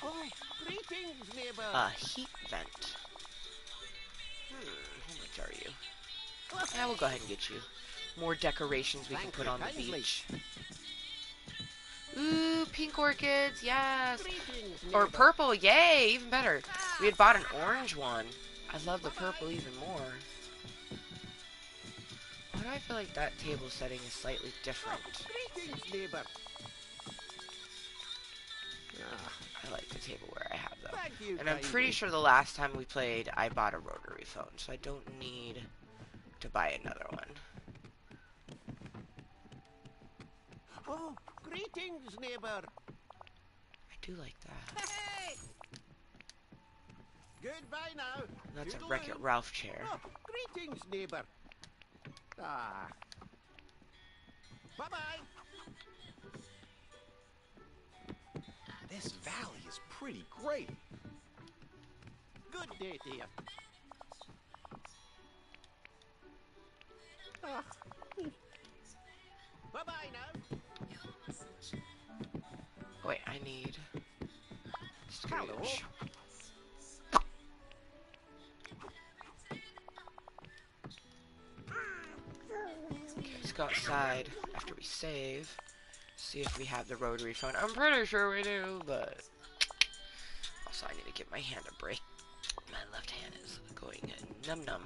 Oh, greetings, neighbor. A heat vent. How much are you? Yeah, we'll go ahead and get you. More decorations we can Thank put you on the kindly. beach. Ooh, pink orchids, yes. Greetings, Or neighbor. purple, yay, even better. We had bought an orange one. I love the purple even more. Why do I feel like that table setting is slightly different? Greetings, neighbor. I like the table where I have them. Thank you And I'm kindly. pretty sure the last time we played, I bought a rotary phone, so I don't need to buy another one. Oh, greetings, neighbor. I do like that. Hey! Goodbye now. And that's a Toodaloo. Wreck-It Ralph chair. Oh, greetings, neighbor. Ah. Bye-bye. This valley is pretty great. Good day, dear. Ah. Bye-bye now. Wait, I need Hello. storage. Okay, let's go outside after we save. See if we have the rotary phone. I'm pretty sure we do, but also I need to give my hand a break. My left hand is going Num num.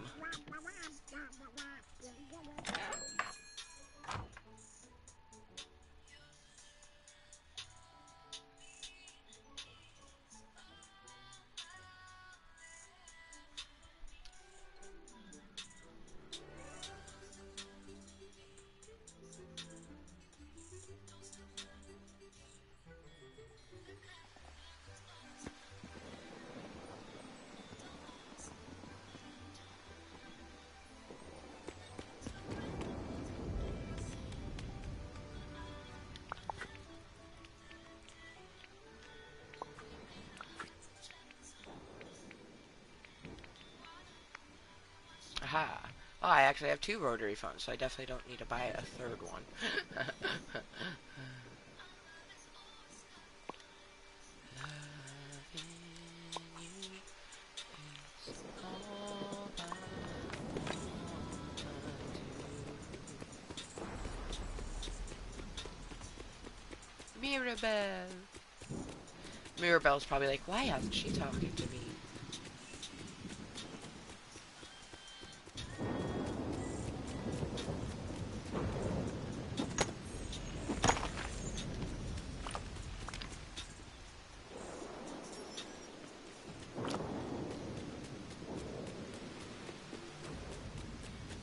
Aha. Oh, I actually have 2 rotary phones, so I definitely don't need to buy a 3rd one. Mirabelle. Mirabelle's probably like, why hasn't she talking to me?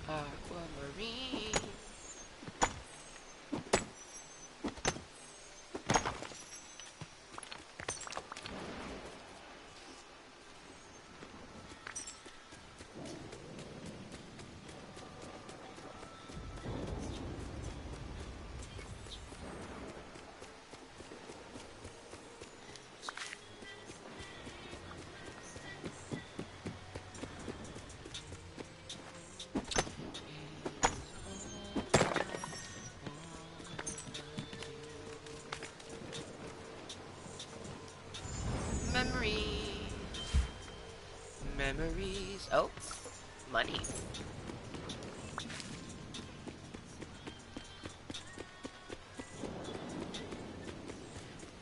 Aquamarine. Memories. Memories. Oh, money.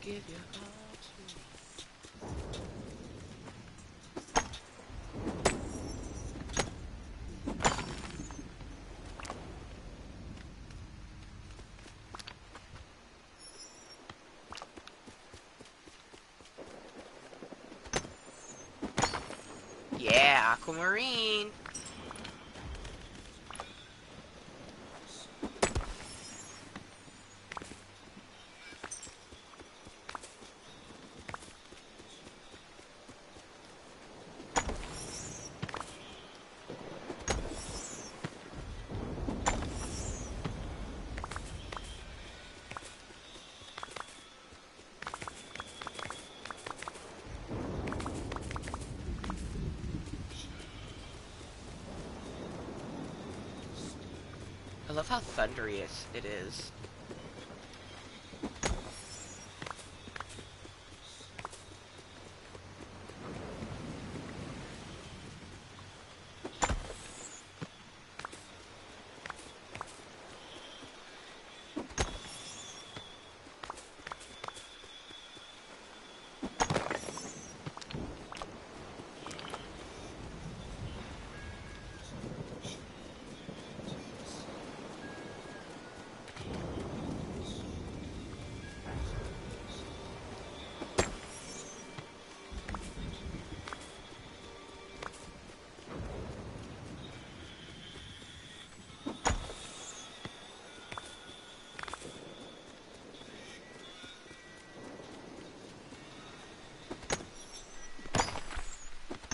Give your all to me. Yeah, aquamarine. I love how thundery it is.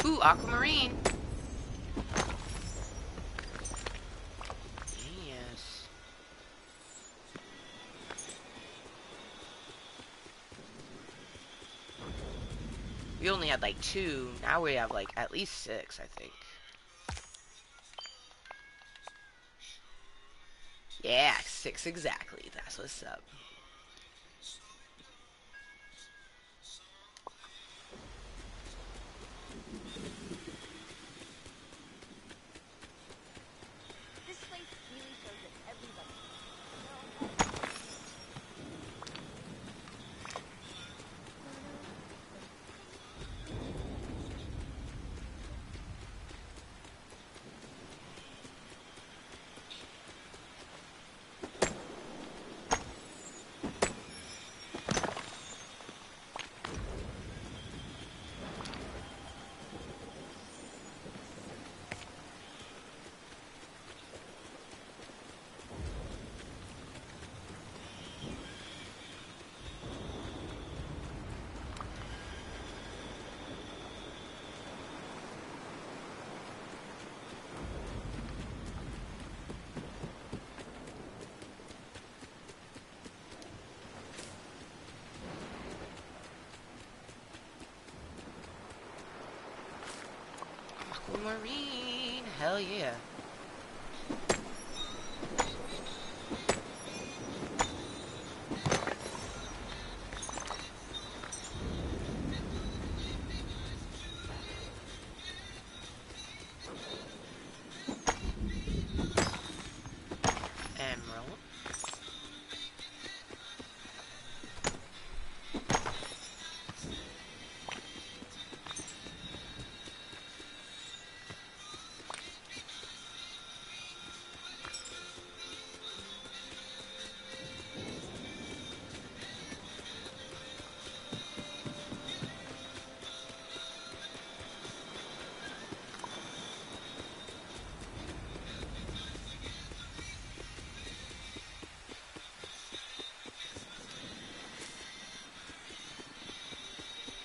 Ooh, aquamarine. Yes. We only had like 2. Now we have like at least 6, I think. Yeah, 6 exactly. That's what's up. This place really shows that everybody. Aquamarine. Hell yeah. Emerald.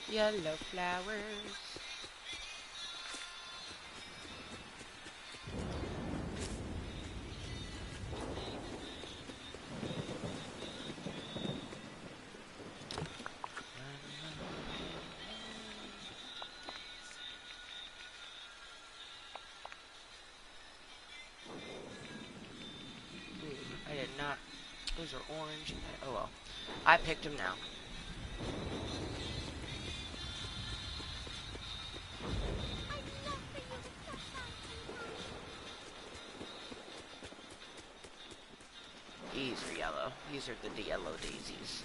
Yellow flowers. I did not. Those are orange. Oh well. I picked them now. These are yellow. These are the yellow daisies.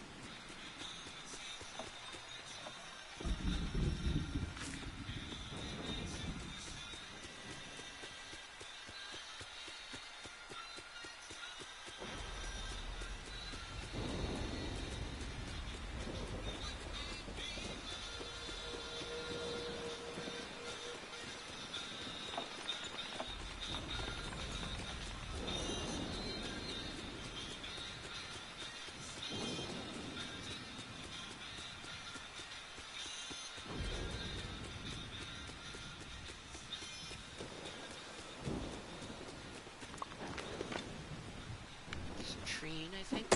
Citrine, I think.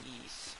Geese.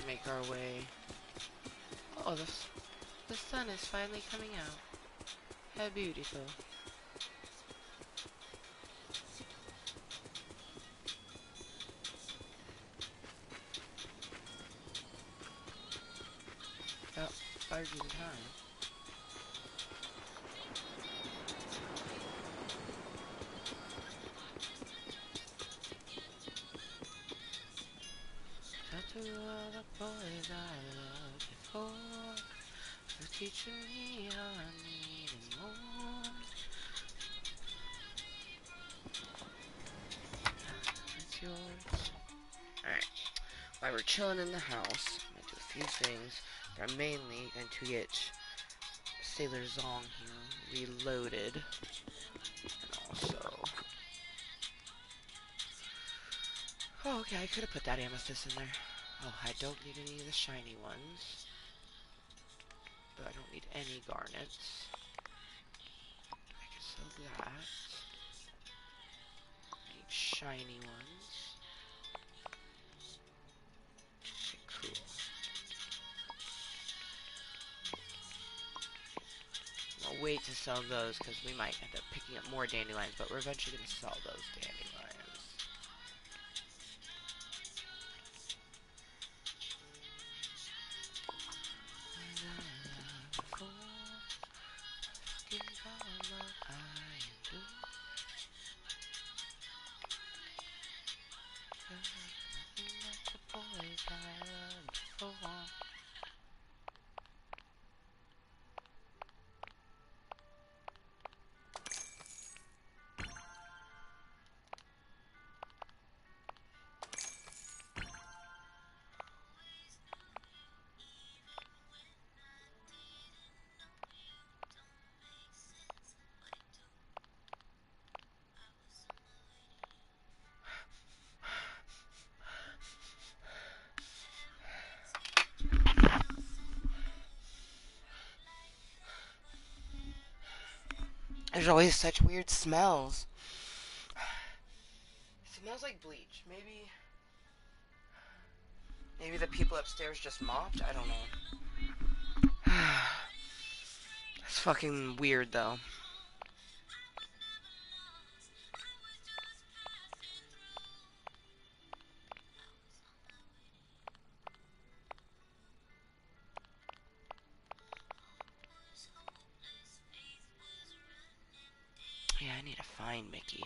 Make our way. Oh, the sun is finally coming out. How beautiful. Oh, barge in time. To all the boys I loved before, for teaching me how I needed more. It's yours. Alright, while we're chilling in the house, I'm going to do a few things, but I'm mainly going to get Sailor Zong here reloaded, and also... Oh, okay, I could have put that amethyst in there. Oh, I don't need any of the shiny ones. But I don't need any garnets. I can sell that. I need shiny ones. to sell those because we might end up picking up more dandelions, but we're eventually going to sell those dandelions. There's always such weird smells. It smells like bleach. Maybe the people upstairs just mopped? I don't know. That's fucking weird, though. Yeah, I need to find Mickey.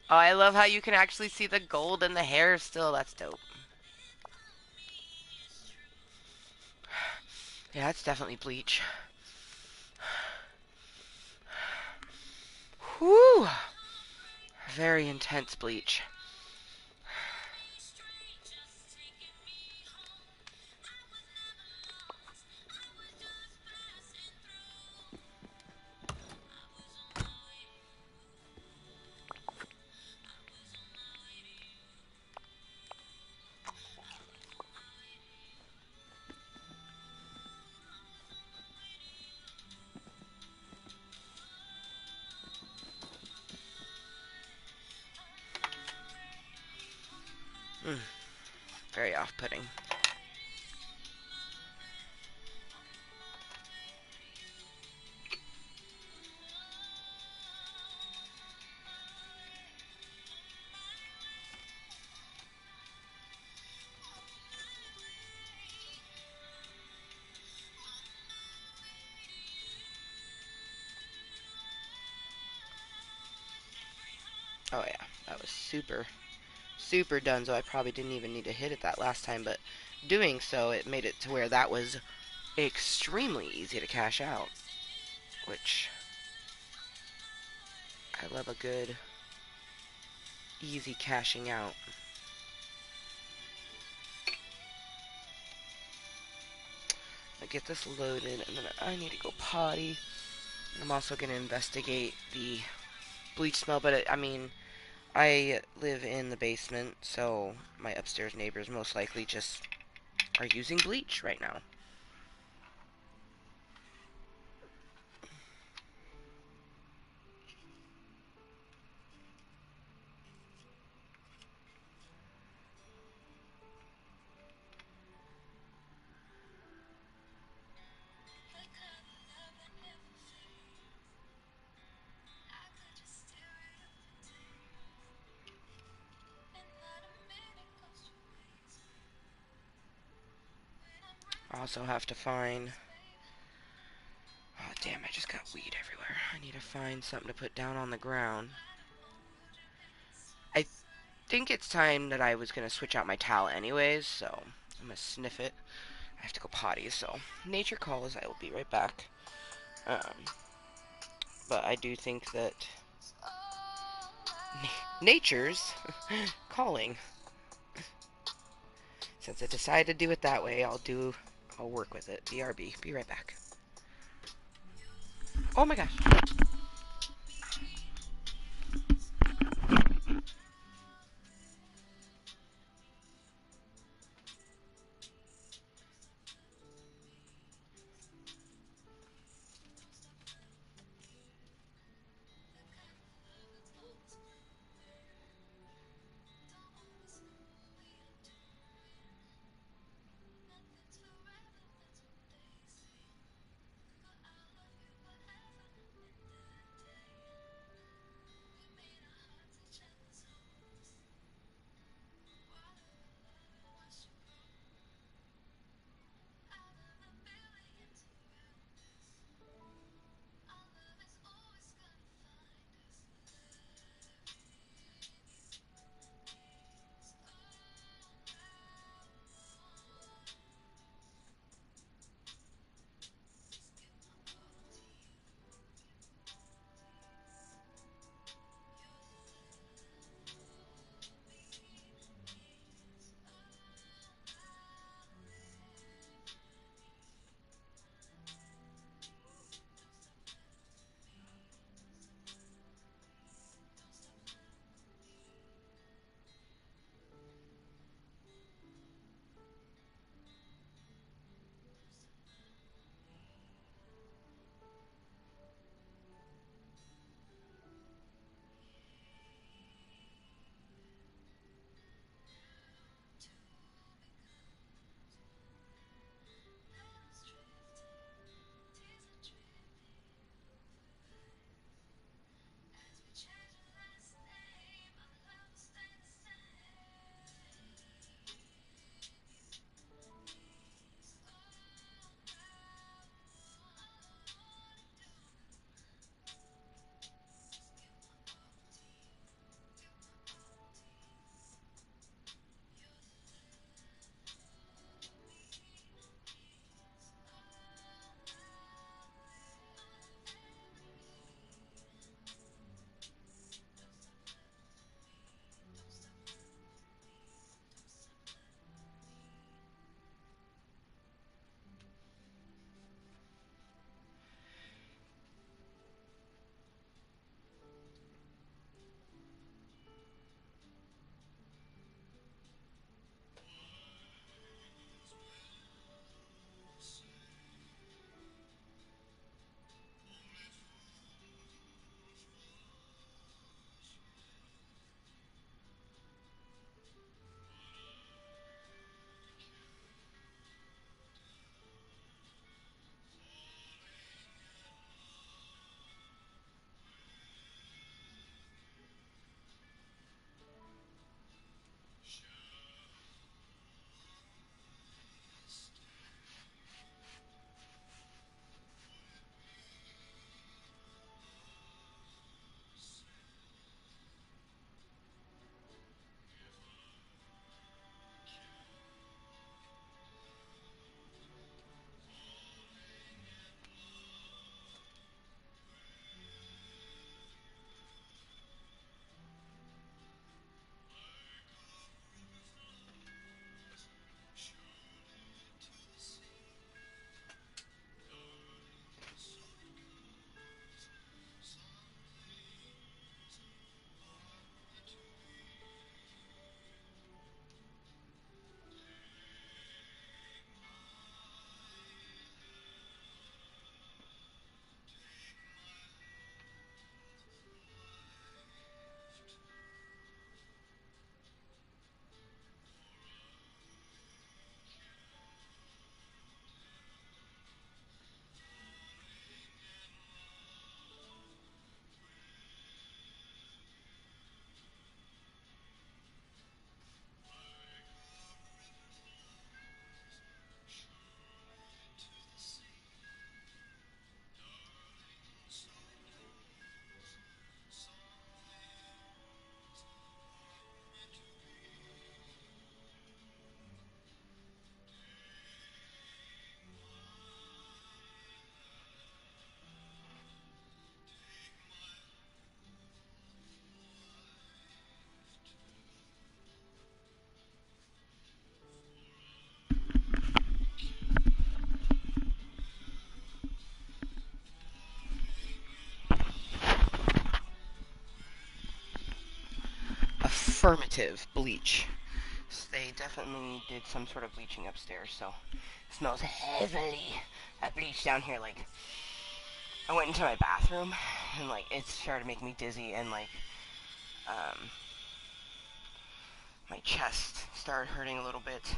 Oh, I love how you can actually see the gold in the hair still. That's dope. Yeah, that's definitely bleach. Whew. Very intense bleach. Very off-putting. Oh yeah, that was super done, so I probably didn't even need to hit it that last time, but doing so, it made it to where that was extremely easy to cash out, which I love a good, easy cashing out. I get this loaded, and then I need to go potty. I'm also going to investigate the bleach smell, but I mean, I live in the basement, so my upstairs neighbors most likely just are using bleach right now. I also have to find... Oh, damn, I just got weed everywhere. I need to find something to put down on the ground. I think it's time that I was going to switch out my towel anyways, so I'm going to sniff it. I have to go potty, so nature calls. I will be right back. But I do think that nature's calling. Since I decided to do it that way, I'll work with it. BRB. Be right back. Oh my gosh. affirmative bleach. So they definitely did some sort of bleaching upstairs, so it smells heavily of bleach down here. Like, I went into my bathroom, and, like, it started making me dizzy, and, like, my chest started hurting a little bit.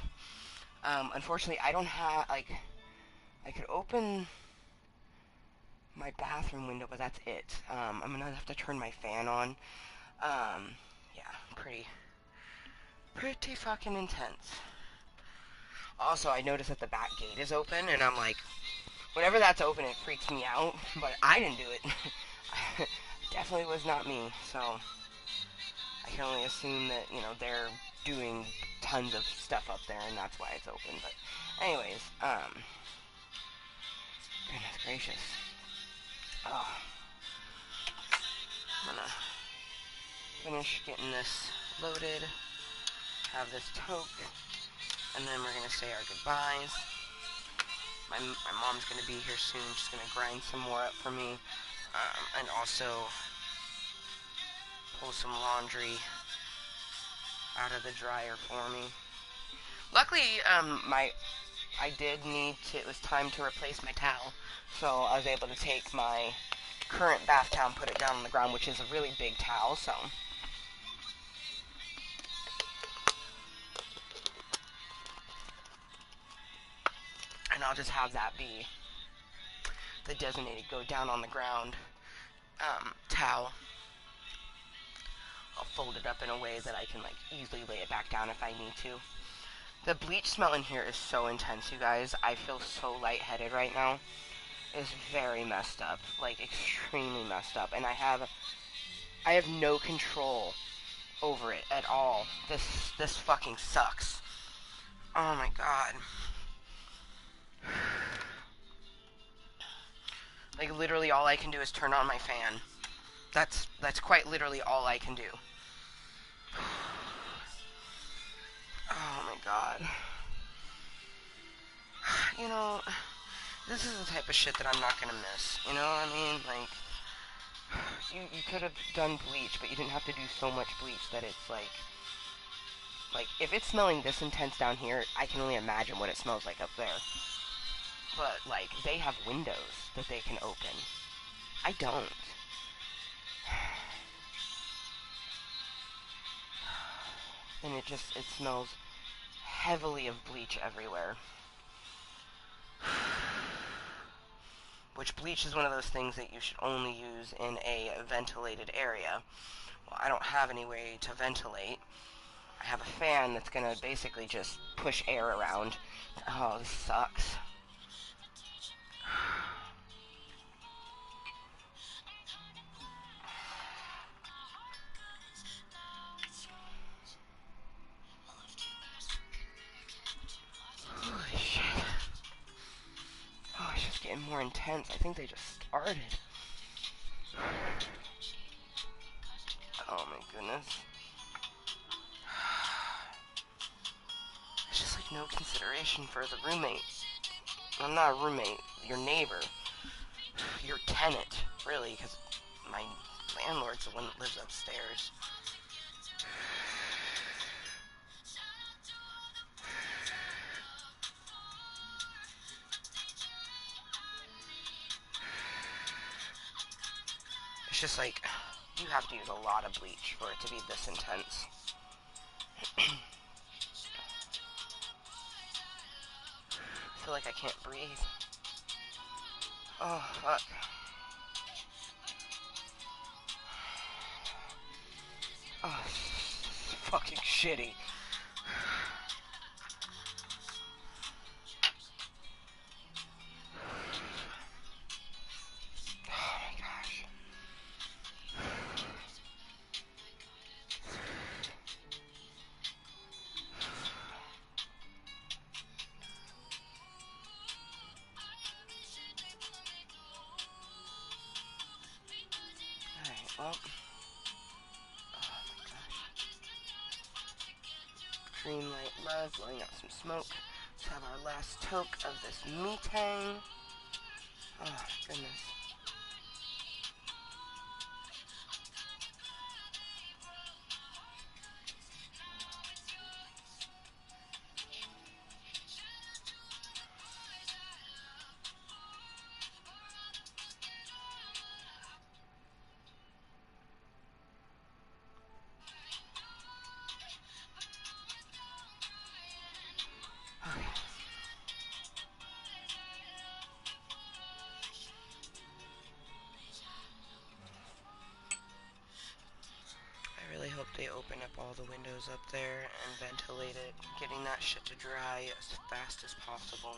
Unfortunately, I don't have, like, I could open my bathroom window, but that's it. I'm gonna have to turn my fan on. Yeah, pretty fucking intense. Also, I noticed that the back gate is open, and I'm like, whenever that's open, it freaks me out, but I didn't do it. Definitely was not me, so I can only assume that, you know, they're doing tons of stuff up there, and that's why it's open. But anyways, goodness gracious. Oh, I'm gonna finish getting this loaded, have this toke, and then we're gonna say our goodbyes. My mom's gonna be here soon. She's gonna grind some more up for me, and also pull some laundry out of the dryer for me. Luckily, it was time to replace my towel, so I was able to take my current bath towel and put it down on the ground, which is a really big towel, so. And I'll just have that be the designated go down on the ground towel. I'll fold it up in a way that I can, like, easily lay it back down if I need to. The bleach smell in here is so intense, you guys. I feel so lightheaded right now. It's very messed up, like, extremely messed up, and I have no control over it at all. This fucking sucks. Oh my god. Like, literally all I can do is turn on my fan. That's quite literally all I can do. Oh my god. You know, this is the type of shit that I'm not gonna miss. You know what I mean? Like, you could have done bleach, but you didn't have to do so much bleach that it's like, if it's smelling this intense down here, I can only imagine what it smells like up there. But, like, they have windows that they can open. I don't. And it smells heavily of bleach everywhere. Which, bleach is one of those things that you should only use in a ventilated area. Well, I don't have any way to ventilate. I have a fan that's gonna basically just push air around. Oh, this sucks. Holy shit. Oh, it's just getting more intense. I think they just started. Oh my goodness. It's just like no consideration for the roommate. I'm not a roommate, your neighbor. Your tenant, really, because my landlord's the one that lives upstairs. It's just like, you have to use a lot of bleach for it to be this intense. I feel like I can't breathe. Oh, fuck. Oh, it's fucking shitty. Oh my gosh. Alright, well. Oh my gosh. Green light love, blowing out some smoke. Let's have our last toke of this meeting. Oh, goodness. all the windows up there and ventilate it, getting that shit to dry as fast as possible.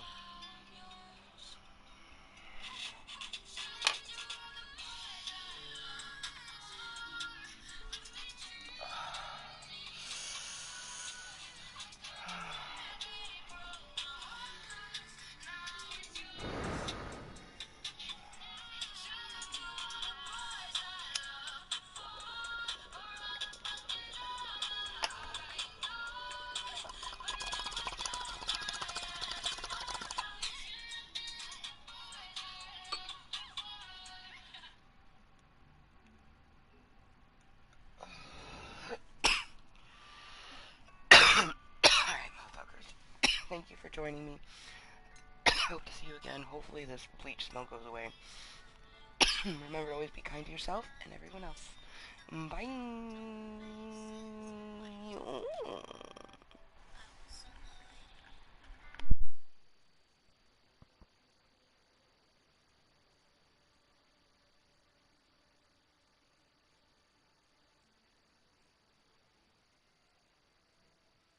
Alright, motherfuckers. Thank you for joining me. Hope to see you again. Hopefully this bleach smell goes away. Remember to always be kind to yourself and everyone else. Bye.